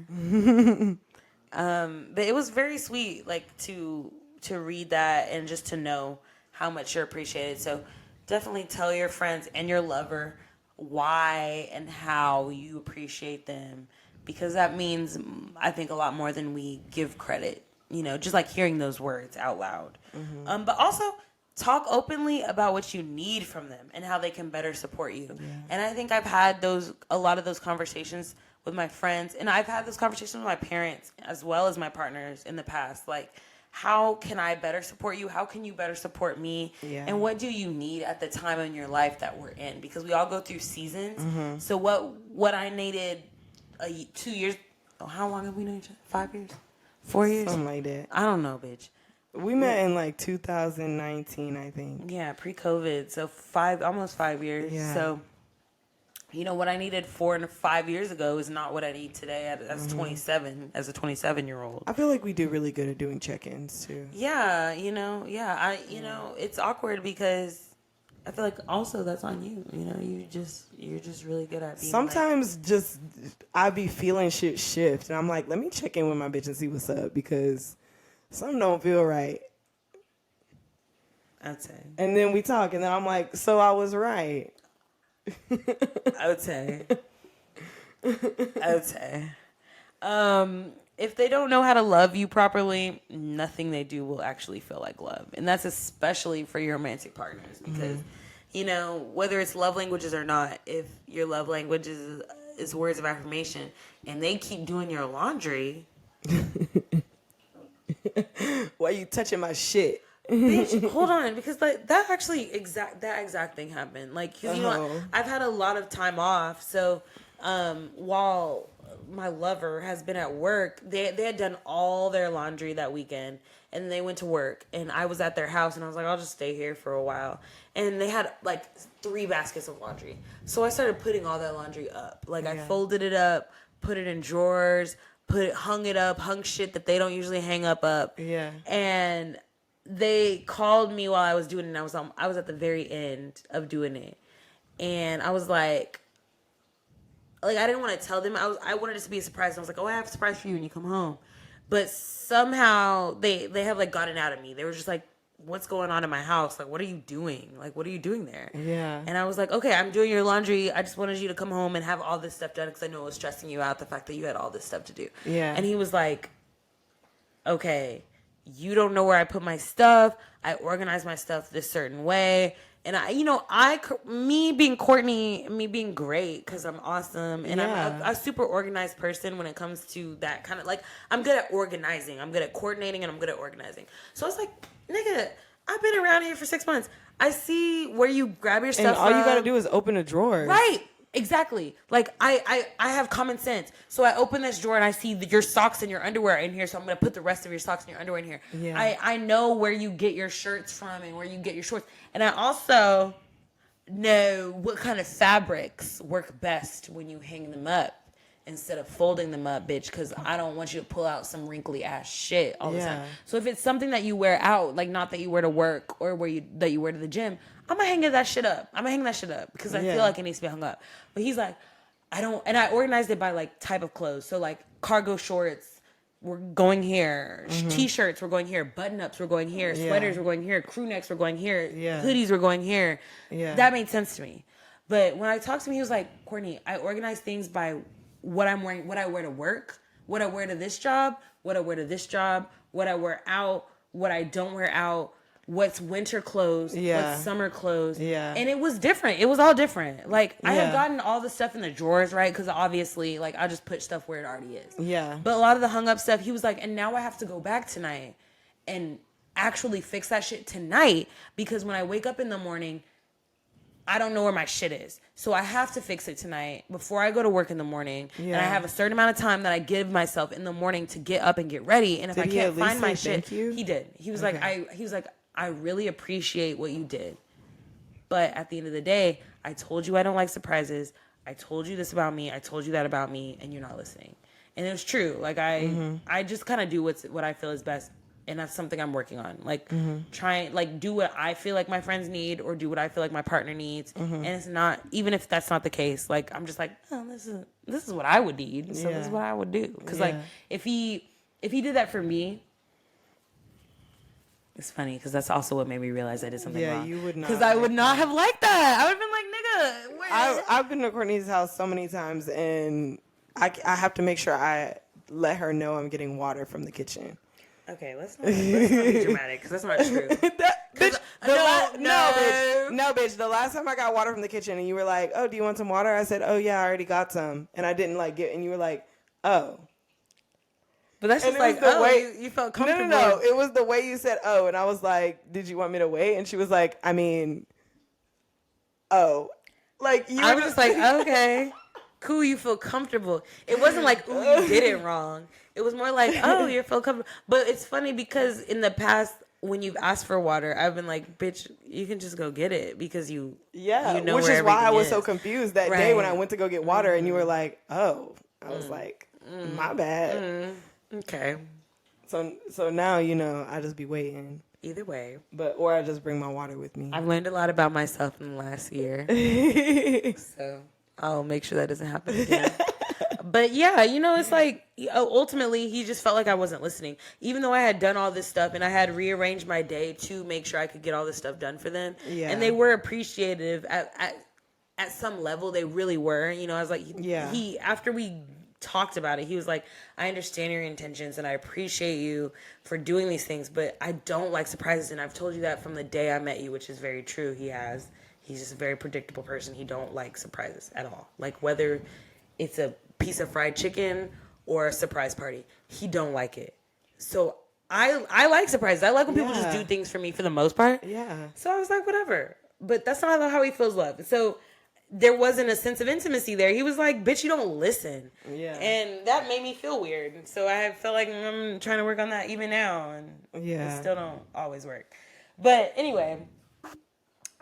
But it was very sweet, like, to read that and just to know how much you're appreciated. So definitely tell your friends and your lover why and how you appreciate them, because that means, I think, a lot more than we give credit, you know, just like hearing those words out loud. Mm-hmm. But also talk openly about what you need from them and how they can better support you. Yeah. And I think I've had a lot of those conversations with my friends, and I've had those conversations with my parents as well as my partners in the past. Like, how can I better support you? How can you better support me? Yeah. And what do you need at the time in your life that we're in? Because we all go through seasons. So what I needed 2 years. Oh, how long have we known each other? 5 years? 4 years? Something like that. I don't know, bitch. We met in like 2019, I think. Yeah, pre-COVID. So almost 5 years. Yeah. So, what I needed 4 and 5 years ago is not what I need today as 27, as a 27-year-old. I feel like we do really good at doing check-ins too. Yeah, it's awkward because I feel like also that's on you. You're just really good at being sometimes just I be feeling shit shift and I'm like, let me check in with my bitch and see what's up because something don't feel right. I'd say. And then we talk and then I'm like, so I was right. I would say. If they don't know how to love you properly, nothing they do will actually feel like love. And that's especially for your romantic partners because, whether it's love languages or not, if your love language is words of affirmation and they keep doing your laundry. Why you touching my shit? Bitch, hold on, because that exact thing happened. Like, cause I've had a lot of time off, so while my lover has been at work, they had done all their laundry that weekend, and they went to work, and I was at their house, and I was like, I'll just stay here for a while, and they had like 3 baskets of laundry, so I started putting all that laundry up. Like, I folded it up, put it in drawers, hung shit that they don't usually hang up. Yeah, and they called me while I was doing it, and I was at the very end of doing it. And I was like I didn't want to tell them. I wanted it to be a surprise. I was like, oh, I have a surprise for you when you come home. But somehow they have like gotten out of me. They were just like, what's going on in my house? Like, what are you doing? Like, what are you doing there? Yeah. And I was like, okay, I'm doing your laundry. I just wanted you to come home and have all this stuff done because I know it was stressing you out, the fact that you had all this stuff to do. Yeah. And he was like, okay, you don't know where I put my stuff. I organize my stuff this certain way. And me being Courtney, me being great because I'm awesome. And I'm a super organized person when it comes to that kind of, like, I'm good at organizing. I'm good at coordinating and I'm good at organizing. So I was like, nigga, I've been around here for 6 months. I see where you grab your stuff from. And all you got to do is open a drawer. Right. Exactly. Like, I have common sense. So I open this drawer and I see your socks and your underwear in here. So I'm going to put the rest of your socks and your underwear in here. Yeah. I know where you get your shirts from and where you get your shorts. And I also know what kind of fabrics work best when you hang them up instead of folding them up, bitch. Because I don't want you to pull out some wrinkly ass shit all the time. So if it's something that you wear out, like not that you wear to work or that you wear to the gym, I'm going to hang that shit up. Because I feel like it needs to be hung up. But he's like, and I organized it by like type of clothes. So like cargo shorts, we're going here. T-shirts, we're going here. Button-ups, we're going here. Sweaters, we're going here. Crew necks, we're going here. Hoodies, we're going here. That made sense to me. But when I talked to him, he was like, Courtney, I organize things by what I'm wearing, what I wear to work, what I wear to this job, what I wear to this job, what I wear out, what I don't wear out, what's winter clothes, what's summer clothes. And it was different. It was all different. Like, I had gotten all the stuff in the drawers, right? Because obviously, like, I just put stuff where it already is. Yeah. But a lot of the hung up stuff, he was like, and now I have to go back tonight and actually fix that shit tonight because when I wake up in the morning, I don't know where my shit is. So I have to fix it tonight before I go to work in the morning. And I have a certain amount of time that I give myself in the morning to get up and get ready. And if I can't find my shit, he did. He was like, I really appreciate what you did. But at the end of the day, I told you I don't like surprises. I told you this about me. I told you that about me, and you're not listening. And it was true. Like, I just kind of do what I feel is best. And that's something I'm working on. Like, do what I feel like my friends need or do what I feel like my partner needs. And it's not, even if that's not the case, like, I'm just like, oh, this is what I would need. So this is what I would do. Because, like, if he did that for me, it's funny because that's also what made me realize I did something wrong. Yeah, you would not. Because I would not have liked that. I would have been like, nigga, where? I've been to Courtney's house so many times, and I have to make sure I let her know I'm getting water from the kitchen. Okay, let's not be dramatic because that's not true. Bitch, no, bitch. The last time I got water from the kitchen, and you were like, "Oh, do you want some water?" I said, "Oh yeah, I already got some," and I didn't like get, and you were like, "Oh." But that's just And it like, was the oh, way- you felt comfortable. No. It was the way you said, oh. And I was like, did you want me to wait? And she was like, I mean, oh. Like, you I were was just like, okay, cool, you feel comfortable. It wasn't like, ooh, you did it wrong. It was more like, oh, you feel comfortable. But it's funny because in the past, when you've asked for water, I've been like, bitch, you can just go get it because you know which where is why I was everything so is. confused that day when I went to go get water and you were like, oh. I was like, my bad. Okay. So now, you know, I just be waiting. Either way. Or I just bring my water with me. I've learned a lot about myself in the last year. So I'll make sure that doesn't happen again. But yeah, you know, it's like ultimately he just felt like I wasn't listening. Even though I had done all this stuff and I had rearranged my day to make sure I could get all this stuff done for them. Yeah. And they were appreciative at some level. They really were. You know, I was like, he after we talked about it, he was like, I understand your intentions and I appreciate you for doing these things, but I don't like surprises, and I've told you that from the day I met you, which is very true. He's just a very predictable person. He don't like surprises at all. Like whether it's a piece of fried chicken or a surprise party, he don't like it. So I like surprises. I like when people just do things for me for the most part. Yeah. So I was like, whatever. But that's not how he feels love. So there wasn't a sense of intimacy there. He was like, bitch, you don't listen. Yeah. And that made me feel weird. So I felt like I'm trying to work on that even now. And it still don't always work. But anyway,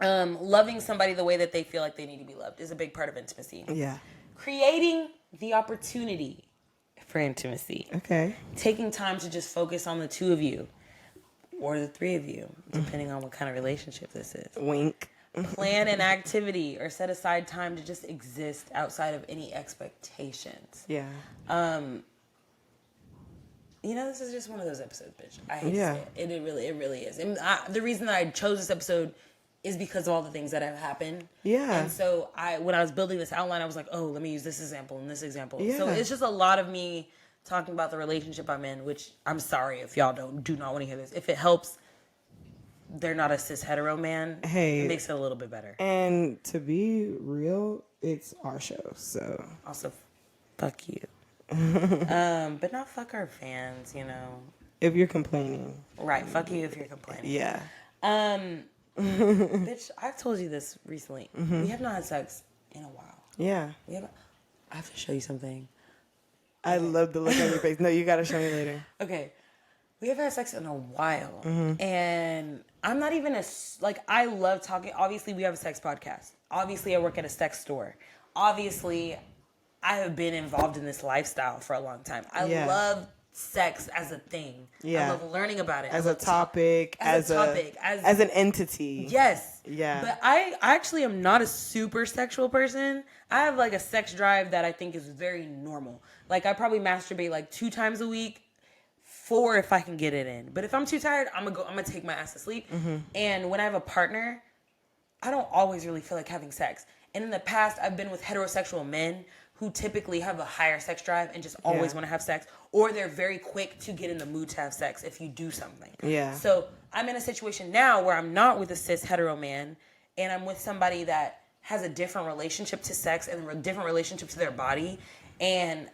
loving somebody the way that they feel like they need to be loved is a big part of intimacy. Yeah. Creating the opportunity for intimacy. Okay. Taking time to just focus on the two of you or the three of you, depending on what kind of relationship this is. Wink. Plan an activity or set aside time to just exist outside of any expectations. Yeah. You know, this is just one of those episodes, bitch. I hate to say it. It really is. And the reason that I chose this episode is because of all the things that have happened. Yeah. And so when I was building this outline, I was like, oh, let me use this example and this example. Yeah. So it's just a lot of me talking about the relationship I'm in, which I'm sorry if y'all do not want to hear this. If it helps, they're not a cis hetero man. Hey, it makes it a little bit better. And to be real, it's our show, so also fuck you. But not fuck our fans, you know. If you're complaining, right? Fuck you if you're complaining. Yeah. Bitch, I've told you this recently. We have not had sex in a while. Yeah. I have to show you something. I love the look on your face. No, you gotta show me later. Okay. We have had sex in a while, and I'm not even I love talking. Obviously, we have a sex podcast. Obviously, I work at a sex store. Obviously, I have been involved in this lifestyle for a long time. I love sex as a thing. I love learning about it. As a topic, as an entity. Yes. Yeah. But I actually am not a super sexual person. I have like a sex drive that I think is very normal. Like I probably masturbate like 2 times a week. 4 if I can get it in. But if I'm too tired, I'm gonna take my ass to sleep. And when I have a partner, I don't always really feel like having sex. And in the past, I've been with heterosexual men who typically have a higher sex drive and just always want to have sex, or they're very quick to get in the mood to have sex if you do something. Yeah. So I'm in a situation now where I'm not with a cis hetero man, and I'm with somebody that has a different relationship to sex and a different relationship to their body, and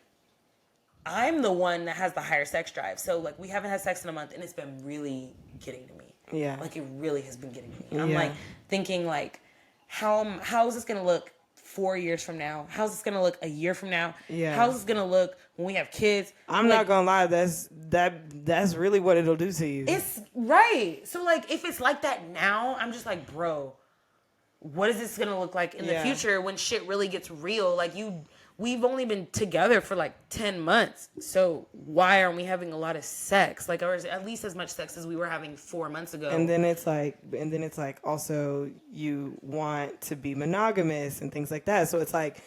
I'm the one that has the higher sex drive. So, like, we haven't had sex in a month, and it's been really getting to me. Yeah. Like, it really has been getting to me. I'm, like, thinking, like, how is this going to look 4 years from now? How's this going to look a year from now? Yeah. How's this going to look when we have kids? I'm not going to lie. That's really what it'll do to you. It's right. So, like, if it's like that now, I'm just like, bro, what is this going to look like in the future when shit really gets real? Like, we've only been together for like 10 months. So why aren't we having a lot of sex? Like, or at least as much sex as we were having 4 months ago. And then it's like also you want to be monogamous and things like that. So it's like,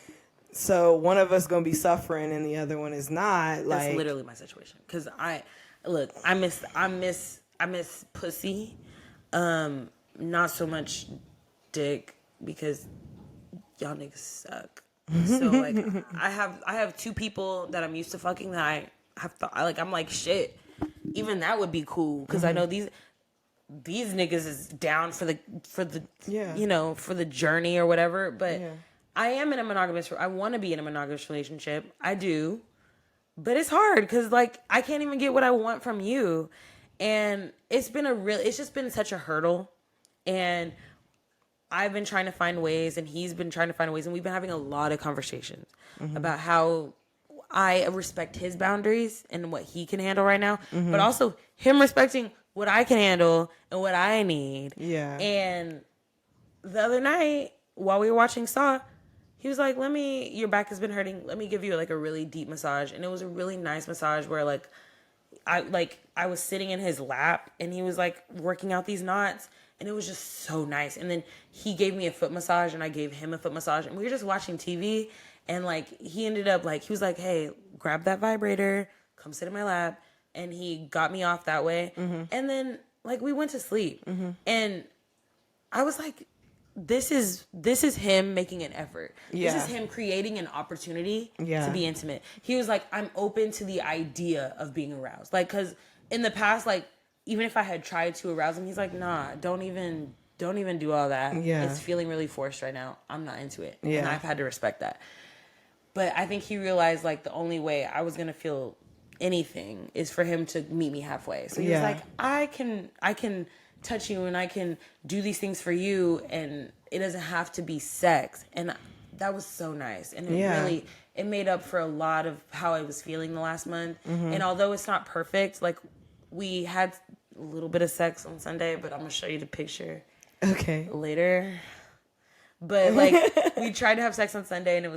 so one of us going to be suffering and the other one is not. Like, that's literally my situation. Cause I miss pussy. Not so much dick because y'all niggas suck. So like I have 2 people that I'm used to fucking that I have I'm like shit. Even that would be cool because I know these niggas is down for the you know, for the journey or whatever. But I am in a monogamous. I want to be in a monogamous relationship. I do. But it's hard because, like, I can't even get what I want from you. And it's just been such a hurdle. And I've been trying to find ways, and he's been trying to find ways. And we've been having a lot of conversations about how I respect his boundaries and what he can handle right now, but also him respecting what I can handle and what I need. Yeah. And the other night, while we were watching Saw, he was like, your back has been hurting. Let me give you like a really deep massage. And it was a really nice massage where I was sitting in his lap and he was like working out these knots, and it was just so nice. And then he gave me a foot massage and I gave him a foot massage, and we were just watching TV, and like he ended up like, he was like, hey, grab that vibrator, come sit in my lap. And he got me off that way. And then like we went to sleep, and I was like, this is him making an effort. Yeah. This is him creating an opportunity Yeah. to be intimate. He was like, I'm open to the idea of being aroused. Like, cause in the past, like, even if I had tried to arouse him, he's like, nah, don't even do all that. Yeah. It's feeling really forced right now. I'm not into it. Yeah. And I've had to respect that. But I think he realized like the only way I was going to feel anything is for him to meet me halfway. So he was like, I can touch you and I can do these things for you, and it doesn't have to be sex. And that was so nice. And it made up for a lot of how I was feeling the last month. And although it's not perfect, like we had a little bit of sex on Sunday, but I'm gonna show you the picture later. But like we tried to have sex on Sunday, and it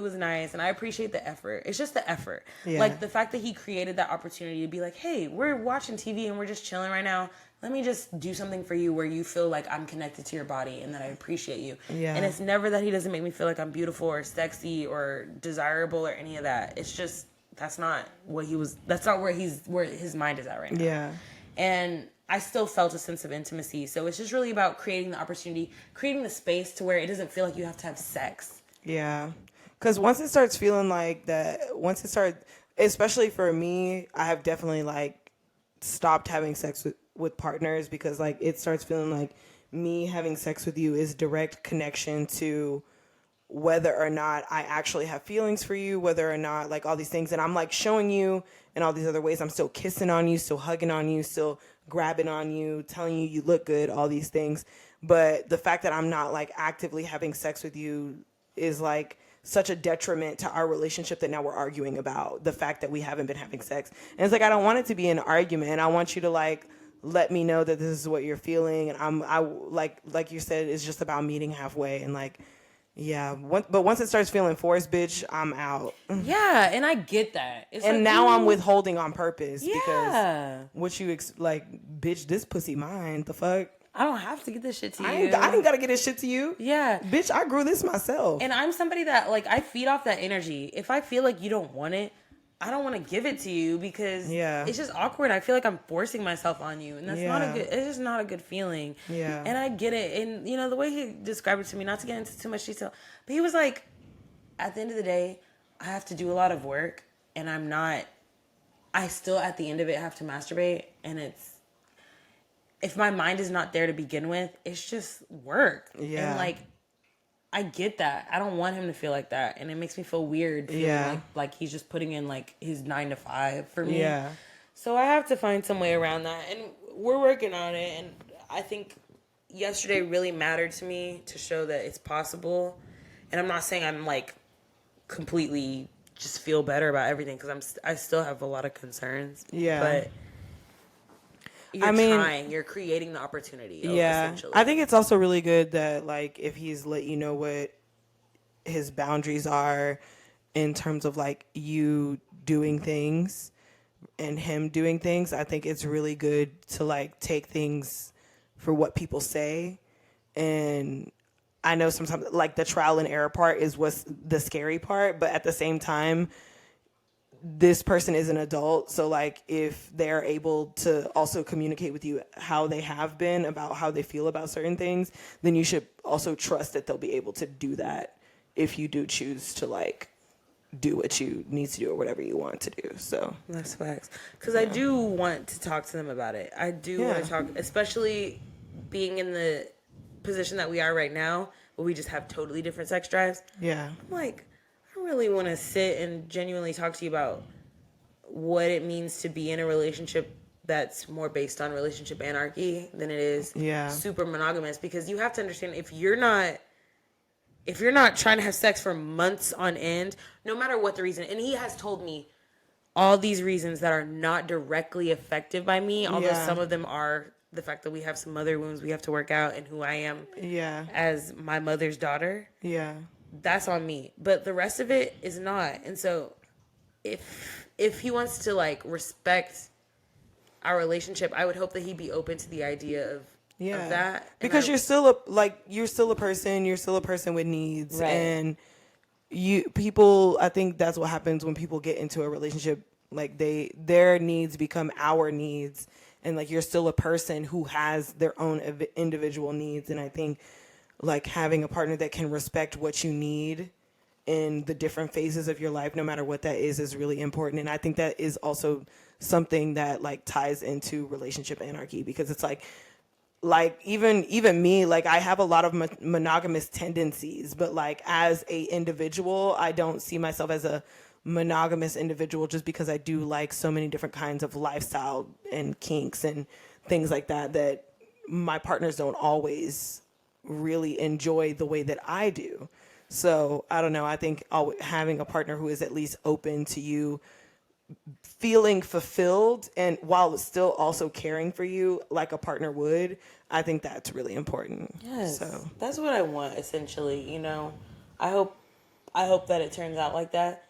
was nice, and I appreciate the effort. It's just the effort. Yeah. Like the fact that he created that opportunity to be like, hey, we're watching TV and we're just chilling right now. Let me just do something for you where you feel like I'm connected to your body and that I appreciate you. Yeah. And it's never that he doesn't make me feel like I'm beautiful or sexy or desirable or any of that. It's just that's not where his mind is at right now. Yeah. And I still felt a sense of intimacy. So it's just really about creating the opportunity, creating the space to where it doesn't feel like you have to have sex. Yeah. Because once it starts feeling like that, especially for me, I have definitely like stopped having sex with partners, because like it starts feeling like me having sex with you is direct connection to whether or not I actually have feelings for you, whether or not like all these things. And I'm like showing you in all these other ways. I'm still kissing on you, still hugging on you, still grabbing on you, telling you look good, all these things. But the fact that I'm not like actively having sex with you is like such a detriment to our relationship that now we're arguing about the fact that we haven't been having sex. And it's like, I don't want it to be an argument. I want you to like let me know that this is what you're feeling. And I like you said, it's just about meeting halfway. And like, yeah, but once it starts feeling forced, bitch, I'm out. Yeah, and I get that. It's and like, now I'm withholding on purpose. Yeah. Because what you like, bitch, this pussy mine. The fuck? I don't have to get this shit to you. I ain't gotta get this shit to you. Yeah. Bitch, I grew this myself. And I'm somebody that, like, I feed off that energy. If I feel like you don't want it, I don't want to give it to you because it's just awkward. I feel like I'm forcing myself on you. And that's it's just not a good feeling. Yeah. And I get it. And, you know, the way he described it to me, not to get into too much detail, but he was like, at the end of the day, I have to do a lot of work, and I still, at the end of it, have to masturbate. And if my mind is not there to begin with, it's just work. Yeah. And like, I get that. I don't want him to feel like that. And it makes me feel weird feeling like he's just putting in like his 9 to 5 for me. Yeah. So I have to find some way around that. And we're working on it. And I think yesterday really mattered to me to show that it's possible. And I'm not saying I'm like completely just feel better about everything, because I still have a lot of concerns. Yeah. But you're creating the opportunity. Yeah. I think it's also really good that like if he's let you know what his boundaries are in terms of like you doing things and him doing things. I think it's really good to like take things for what people say. And I know sometimes like the trial and error part is what's the scary part, but at the same time, this person is an adult, so like if they're able to also communicate with you how they have been about how they feel about certain things, then you should also trust that they'll be able to do that if you do choose to like do what you need to do or whatever you want to do. So that's facts. Because I do want to talk to them about it. I do want to talk, especially being in the position that we are right now, where we just have totally different sex drives. Yeah, I'm like, I really want to sit and genuinely talk to you about what it means to be in a relationship that's more based on relationship anarchy than it is super monogamous. Because you have to understand, if you're not trying to have sex for months on end, no matter what the reason, and he has told me all these reasons that are not directly affected by me, although some of them are the fact that we have some mother wounds we have to work out, and who I am as my mother's daughter. Yeah. That's on me. But the rest of it is not. And so if he wants to like respect our relationship, I would hope that he'd be open to the idea of that. Because you're still a person, you're still a person with needs. Right. And I think that's what happens when people get into a relationship. Like their needs become our needs, and like you're still a person who has their own individual needs. And I think like having a partner that can respect what you need in the different phases of your life, no matter what that is really important. And I think that is also something that like ties into relationship anarchy, because it's like even me, like I have a lot of monogamous tendencies, but like as a individual, I don't see myself as a monogamous individual, just because I do like so many different kinds of lifestyle and kinks and things like that my partners don't always really enjoy the way that I do. So I don't know. I think having a partner who is at least open to you feeling fulfilled, and while still also caring for you like a partner would, I think that's really important. Yes, so that's what I want, essentially. You know, I hope that it turns out like that.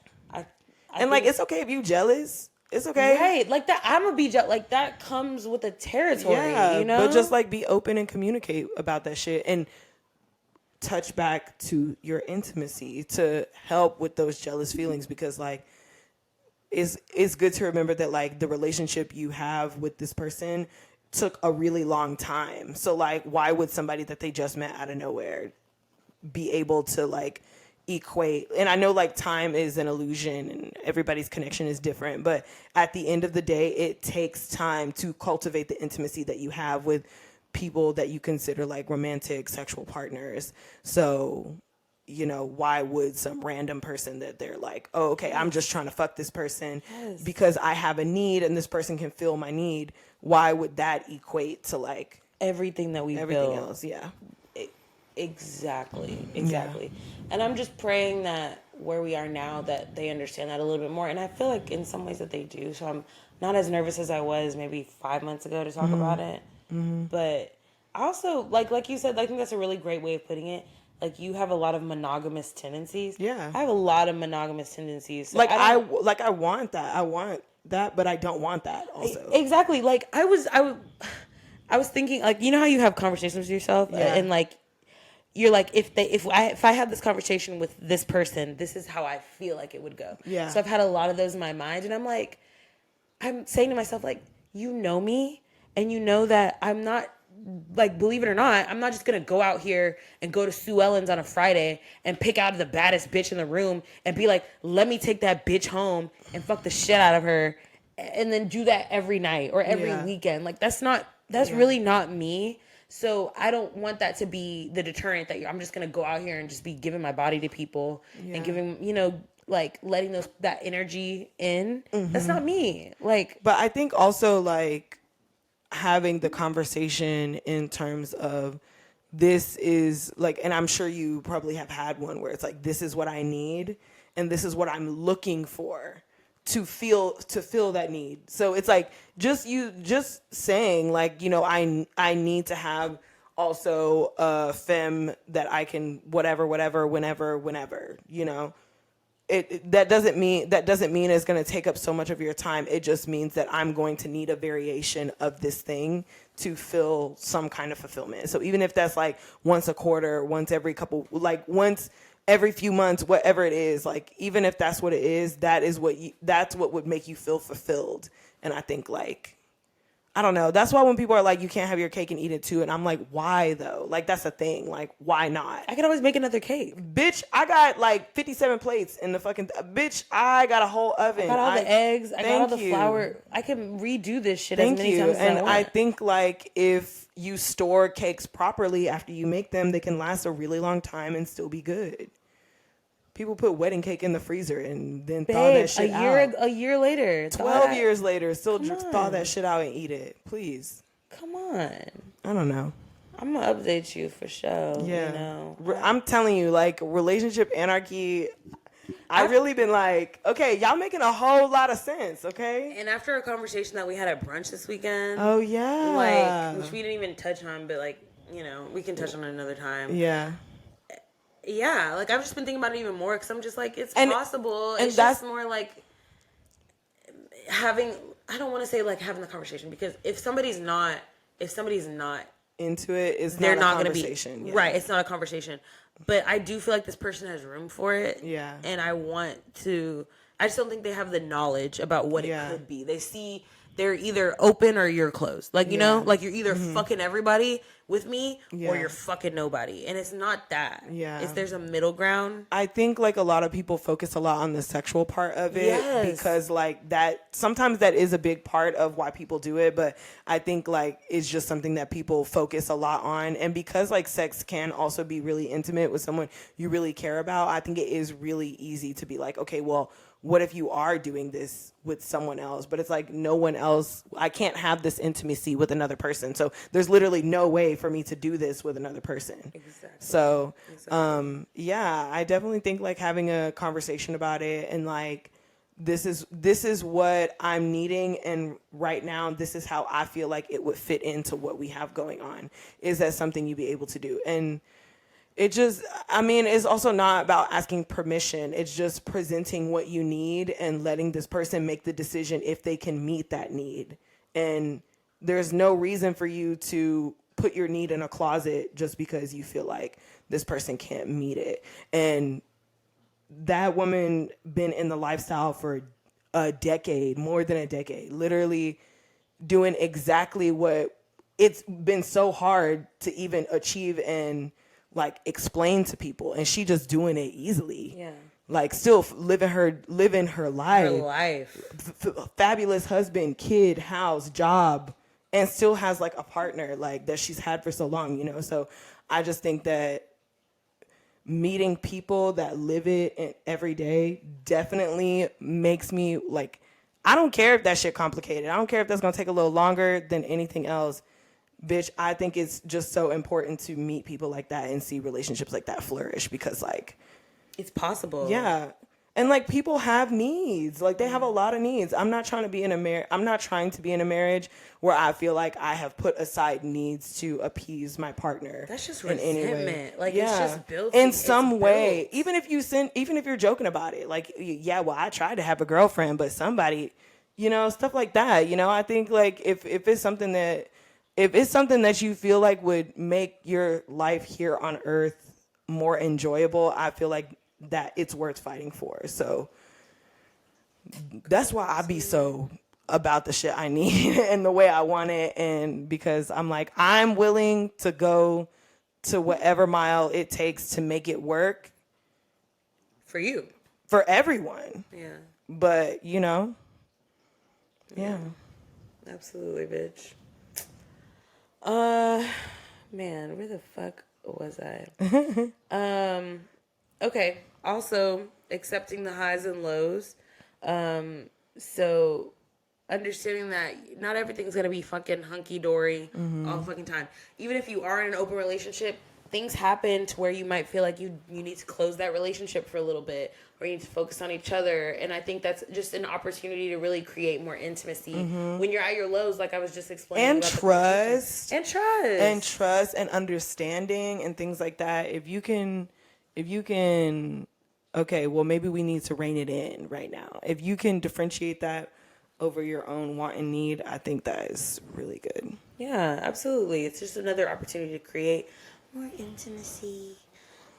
And like, it's okay if you jealous. It's okay. Right. Like that, I'm gonna be jealous. Like that comes with the territory, you know? But just like be open and communicate about that shit, and touch back to your intimacy to help with those jealous feelings, because like it's good to remember that like the relationship you have with this person took a really long time. So like, why would somebody that they just met out of nowhere be able to like equate? And I know like time is an illusion and everybody's connection is different, but at the end of the day, it takes time to cultivate the intimacy that you have with people that you consider like romantic sexual partners. So, you know, why would some random person that they're like, oh, okay, I'm just trying to fuck this person because I have a need and this person can fill my need, why would that equate to like everything that we everything build? Else? Yeah. Exactly. Yeah. And I'm just praying that where we are now, that they understand that a little bit more. And I feel like in some ways that they do. So I'm not as nervous as I was maybe 5 months ago to talk about it. Mm-hmm. But also, like you said, I think that's a really great way of putting it. Like, you have a lot of monogamous tendencies. Yeah. I have a lot of monogamous tendencies. So I want that. I want that, but I don't want that also. Exactly. Like, I was thinking, like, you know how you have conversations with yourself? Yeah. And, like, you're like, if I had this conversation with this person, this is how I feel like it would go. Yeah. So I've had a lot of those in my mind, and I'm like, I'm saying to myself, like, you know me, and you know that I'm not, like, believe it or not, I'm not just gonna go out here and go to Sue Ellen's on a Friday and pick out the baddest bitch in the room and be like, let me take that bitch home and fuck the shit out of her, and then do that every night or every weekend. Like, that's really not me. So I don't want that to be the deterrent that I'm just going to go out here and just be giving my body to people and giving, you know, like letting that energy in. Mm-hmm. That's not me. Like, but I think also like having the conversation in terms of this is like, and I'm sure you probably have had one where it's like, this is what I need and this is what I'm looking for to fill that need. So it's like just saying like, you know, I need to have also a femme that I can whatever whenever, you know. That doesn't mean it's going to take up so much of your time. It just means that I'm going to need a variation of this thing to fill some kind of fulfillment. So even if that's like once a quarter, once every couple, like once every few months, whatever it is, like even if that's what it is, that's what would make you feel fulfilled. And I think like, I don't know. That's why when people are like, you can't have your cake and eat it too. And I'm like, why though? Like, that's the thing. Like, why not? I can always make another cake. Bitch, I got like 57 plates in the fucking, bitch, I got a whole oven. I got all the eggs. I got all the flour. I can redo this shit as many times as I want. And I think like if you store cakes properly after you make them, they can last a really long time and still be good. People put wedding cake in the freezer and then thaw that shit out. A year later. 12 years later, still thaw that shit out and eat it. Please. Come on. I don't know. I'm going to update you for sure. Yeah. You know? I'm telling you, like, relationship anarchy, I've really been like, okay, y'all making a whole lot of sense, okay? And after a conversation that we had at brunch this weekend. Oh, yeah. Like, which we didn't even touch on, but, like, you know, we can touch on it another time. Yeah. Yeah, like, I've just been thinking about it even more because I'm just like, it's possible. And it's just more like having, I don't want to say like having the conversation because if somebody's not into it, it's they're not going to be yeah. right. It's not a conversation, but I do feel like this person has room for it. Yeah, and I just don't think they have the knowledge about what it could be. They're either open or you're closed. Like, you know, like you're either fucking everybody with me or you're fucking nobody. And it's not that. Yeah. There's a middle ground. I think like a lot of people focus a lot on the sexual part of it because like that, sometimes that is a big part of why people do it. But I think like it's just something that people focus a lot on. And because like sex can also be really intimate with someone you really care about, I think it is really easy to be like, okay, well, what if you are doing this with someone else? But it's like no one else, I can't have this intimacy with another person. So there's literally no way for me to do this with another person. Exactly. So, yeah, I definitely think like having a conversation about it and like, this is what I'm needing. And right now, this is how I feel like it would fit into what we have going on. Is that something you'd be able to do? And it just, I mean, it's also not about asking permission. It's just presenting what you need and letting this person make the decision if they can meet that need. And there's no reason for you to put your need in a closet just because you feel like this person can't meet it. And that woman been in the lifestyle for a decade, more than a decade, literally doing exactly what it's been so hard to even achieve and like explain to people, and she just doing it easily. Yeah, like still living her life. Fabulous husband, kid, house, job, and still has like a partner like that she's had for so long. You know, so I just think that meeting people that live it every day definitely makes me like. I don't care if that shit complicated. I don't care if that's gonna take a little longer than anything else. Bitch, I think it's just so important to meet people like that and see relationships like that flourish because, like... It's possible. Yeah. And, like, people have needs. Like, they have a lot of needs. I'm not trying to be in a marriage where I feel like I have put aside needs to appease my partner. That's just resentment. Like, it's just built... In some way. Even if you're joking about it. Like, yeah, well, I tried to have a girlfriend, but somebody... You know, stuff like that. You know, I think, like, if it's something that you feel like would make your life here on earth more enjoyable, I feel like that it's worth fighting for. So that's why I be so about the shit I need and the way I want it. And because I'm like, I'm willing to go to whatever mile it takes to make it work. For you. For everyone. Yeah. But, you know, yeah. Absolutely, bitch. Man, where the fuck was I? Okay. Also, accepting the highs and lows. So understanding that not everything's gonna be fucking hunky dory all the fucking time. Even if you are in an open relationship, things happen to where you might feel like you need to close that relationship for a little bit, or you need to focus on each other. And I think that's just an opportunity to really create more intimacy when you're at your lows, like I was just explaining. And trust. And trust and understanding and things like that. If you can, okay, well, maybe we need to rein it in right now. If you can differentiate that over your own want and need, I think that is really good. Yeah, absolutely. It's just another opportunity to create more intimacy.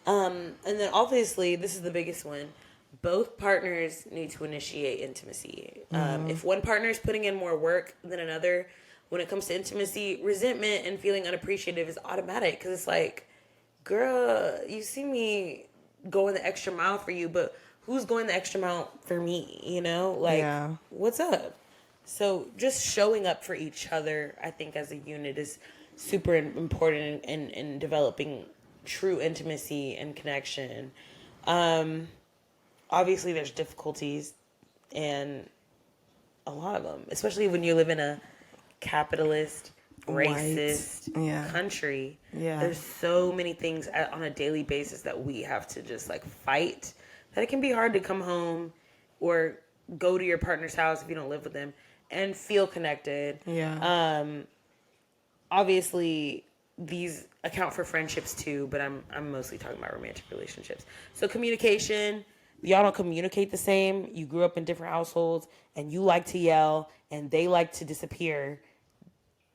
And then obviously, this is the biggest one. Both partners need to initiate intimacy. If one partner is putting in more work than another, when it comes to intimacy, resentment and feeling unappreciative is automatic. Because it's like, girl, you see me going the extra mile for you, but who's going the extra mile for me? You know? Like, what's up? So just showing up for each other, I think, as a unit is super important in developing true intimacy and connection. obviously there's difficulties and a lot of them, especially when you live in a capitalist, racist country. Yeah. There's so many things on a daily basis that we have to just like fight, that it can be hard to come home or go to your partner's house if you don't live with them and feel connected. Yeah. Obviously these account for friendships too, but I'm mostly talking about romantic relationships. So communication, y'all don't communicate the same. You grew up in different households and you like to yell and they like to disappear.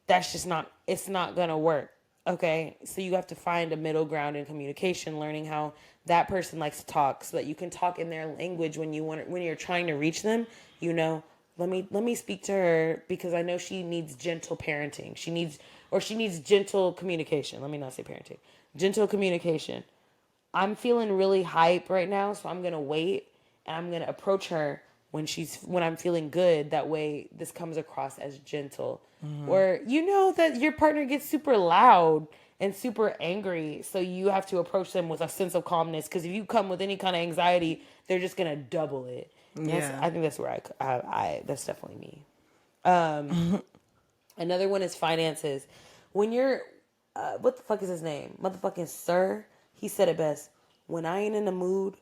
That's just not, it's not gonna work. Okay, so you have to find a middle ground in communication, learning how that person likes to talk so that you can talk in their language when you're trying to reach them. You know, let me speak to her because I know she needs gentle parenting. She needs gentle communication. Let me not say parenting. Gentle communication. I'm feeling really hype right now, so I'm gonna wait and I'm gonna approach her when I'm feeling good. That way this comes across as gentle. Or you know that your partner gets super loud and super angry, so you have to approach them with a sense of calmness, because if you come with any kind of anxiety, they're just gonna double it. Yeah. I think that's where I that's definitely me. Another one is finances. When you're what the fuck is his name? Motherfucking Sir. He said it best. When I ain't in the mood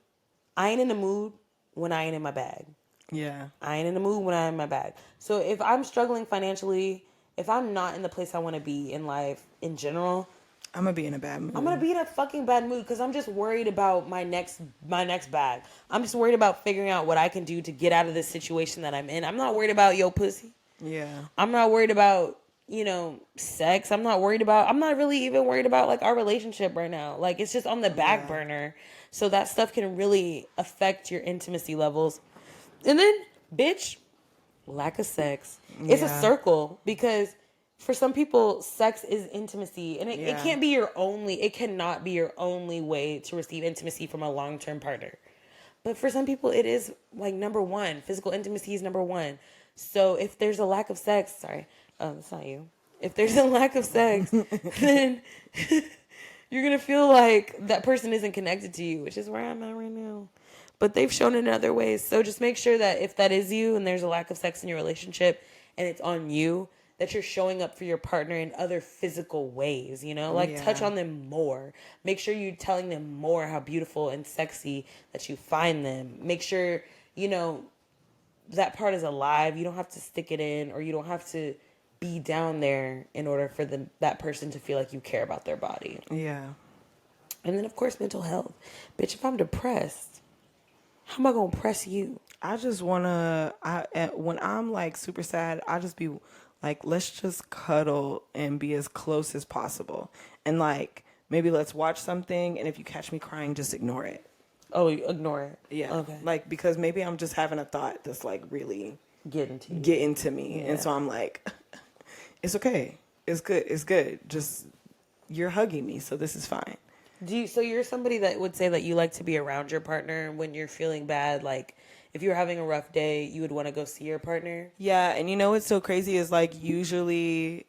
when I ain't in my bag. Yeah. I ain't in the mood when I'm in my bag. So if I'm struggling financially, if I'm not in the place I want to be in life in general, I'm gonna be in a bad mood. I'm gonna be in a fucking bad mood because I'm just worried about my next bag. I'm just worried about figuring out what I can do to get out of this situation that I'm in. I'm not worried about yo pussy. Yeah. I'm not worried about, sex. I'm not really even worried about like our relationship right now. Like it's just on the back burner. So that stuff can really affect your intimacy levels. And then, bitch, lack of sex. It's a circle, because for some people, sex is intimacy, and it can't be it cannot be your only way to receive intimacy from a long-term partner. But for some people, it is like number one. Physical intimacy is number one. So if there's a lack of sex, it's not you. If there's a lack of sex, then you're going to feel like that person isn't connected to you, which is where I'm at right now. But they've shown it in other ways. So just make sure that if that is you and there's a lack of sex in your relationship and it's on you, that you're showing up for your partner in other physical ways, touch on them more. Make sure you're telling them more how beautiful and sexy that you find them. Make sure, that part is alive. You don't have to stick it in, or you don't have to be down there in order for that person to feel like you care about their body. Yeah. And then, of course, mental health. Bitch, if I'm depressed, how am I going to press you? I just want to, when I'm like super sad, I just be like, let's just cuddle and be as close as possible. And like, maybe let's watch something. And if you catch me crying, just ignore it. Oh, you ignore it. Yeah. Okay. Like, because maybe I'm just having a thought that's like really getting to me. Yeah. And so I'm like, it's okay. It's good. It's good. Just, you're hugging me. So this is fine. So you're somebody that would say that you like to be around your partner when you're feeling bad? Like, if you're having a rough day, you would want to go see your partner? Yeah, and what's so crazy is like usually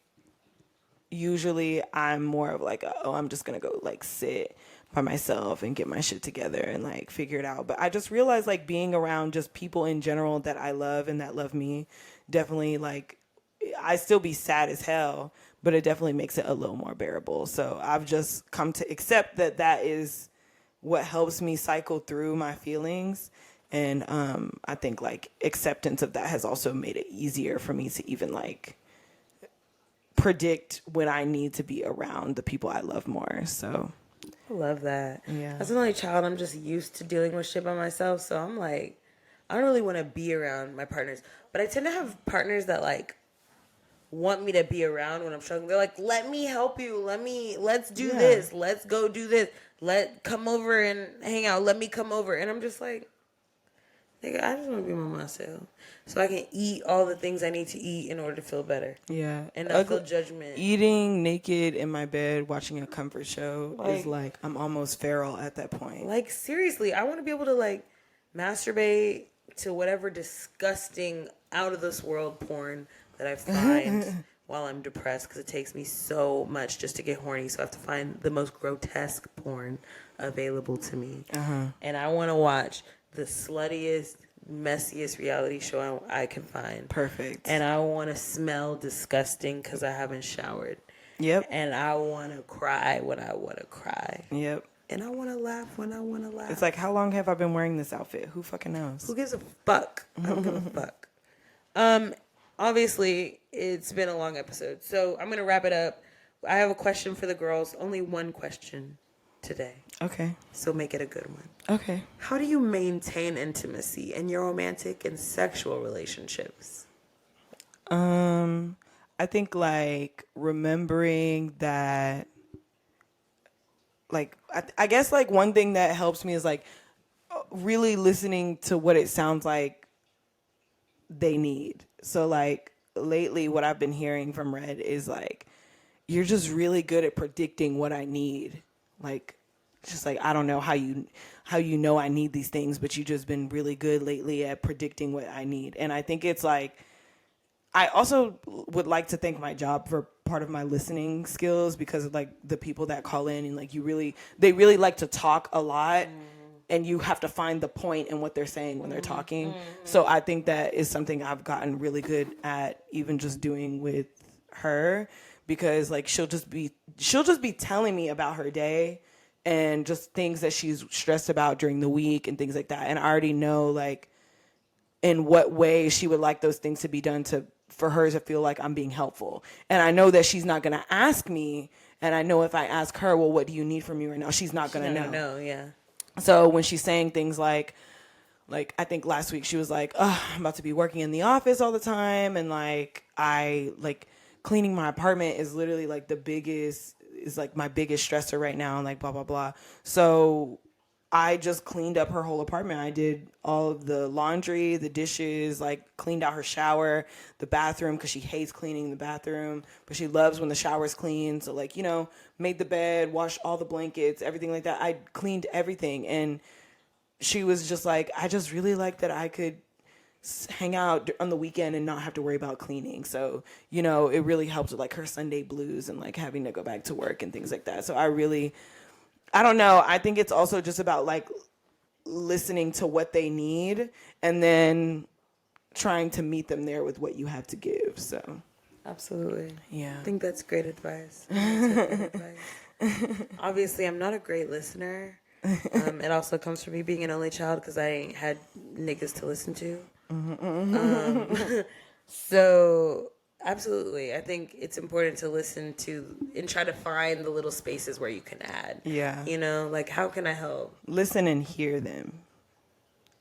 I'm more of like, I'm just going to go like sit by myself and get my shit together and like figure it out. But I just realized like being around just people in general that I love and that love me, definitely like I still be sad as hell, but it definitely makes it a little more bearable. So I've just come to accept that is what helps me cycle through my feelings. And I think like acceptance of that has also made it easier for me to even like predict when I need to be around the people I love more. So I love that. Yeah. As an only child, I'm just used to dealing with shit by myself. So I'm like, I don't really want to be around my partners. But I tend to have partners that like want me to be around when I'm struggling. They're like, let me help you. Let's do this. Let's go do this. Come over and hang out. Let me come over. And I'm just like, nigga, I just want to be by myself so I can eat all the things I need to eat in order to feel better. Yeah. And not feel judgment. Eating naked in my bed, watching a comfort show is like, I'm almost feral at that point. Like, seriously, I want to be able to like masturbate to whatever disgusting out of this world porn that I find while I'm depressed, because it takes me so much just to get horny. So I have to find the most grotesque porn available to me. And I want to watch the sluttiest, messiest reality show I can find. Perfect. And I want to smell disgusting because I haven't showered. Yep. And I want to cry when I want to cry. Yep. And I want to laugh when I want to laugh. It's like, how long have I been wearing this outfit? Who fucking knows? Who gives a fuck? I don't give a fuck. Obviously, it's been a long episode, so I'm going to wrap it up. I have a question for the girls. Only one question today. Okay. So make it a good one. Okay. How do you maintain intimacy in your romantic and sexual relationships? I think like remembering that, like, I guess like one thing that helps me is like really listening to what it sounds like they need. So like lately what I've been hearing from Red is like, you're just really good at predicting what I need. Like, just like, I don't know how you know I need these things, but you just been really good lately at predicting what I need. And I think it's like, I also would like to thank my job for part of my listening skills, because of like the people that call in and like they really like to talk a lot, and you have to find the point in what they're saying when they're talking. So I think that is something I've gotten really good at, even just doing with her, because like she'll just be telling me about her day and just things that she's stressed about during the week and things like that. And I already know like in what way she would like those things to be done for her to feel like I'm being helpful. And I know that she's not going to ask me. And I know if I ask her, well, what do you need from me right now? She's not going to know. No, yeah. So when she's saying things like I think last week she was like, oh, I'm about to be working in the office all the time. And like, cleaning my apartment is literally like my biggest stressor right now. And like, blah, blah, blah. So I just cleaned up her whole apartment. I did all of the laundry, the dishes, like cleaned out her shower, the bathroom, because she hates cleaning the bathroom, but she loves when the shower's clean. So like, made the bed, washed all the blankets, everything like that. I cleaned everything. And she was just like, I just really like that I could hang out on the weekend and not have to worry about cleaning. So, it really helped with like her Sunday blues and like having to go back to work and things like that. So I don't know. I think it's also just about like listening to what they need and then trying to meet them there with what you have to give. So, absolutely. Yeah. I think that's great advice. Obviously, I'm not a great listener. It also comes from me being an only child because I ain't had niggas to listen to. So, absolutely. I think it's important to listen to and try to find the little spaces where you can add. Yeah. Like, how can I help? Listen and hear them.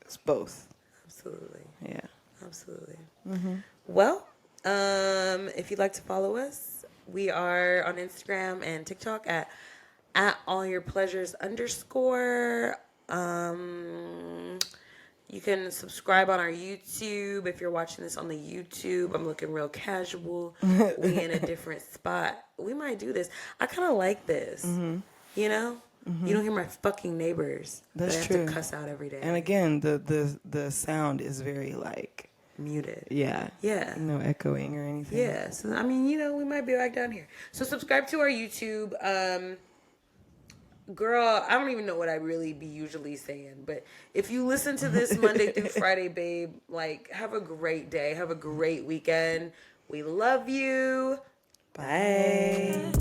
It's both. Absolutely. Yeah. Absolutely. Mm-hmm. Well, if you'd like to follow us, we are on Instagram and TikTok at allyourpleasures_. You can subscribe on our YouTube. If you're watching this on the YouTube, I'm looking real casual. We in a different spot. We might do this. I kind of like this. Mm-hmm. You don't hear my fucking neighbors. That's true. I have true. to cuss out every day. And again, the sound is very like muted. Yeah. Yeah. No echoing or anything. Yeah. So I mean, we might be back down here. So subscribe to our YouTube. Girl, I don't even know what I really be usually saying, but if you listen to this Monday through Friday, babe, like, have a great day. Have a great weekend. We love you. Bye.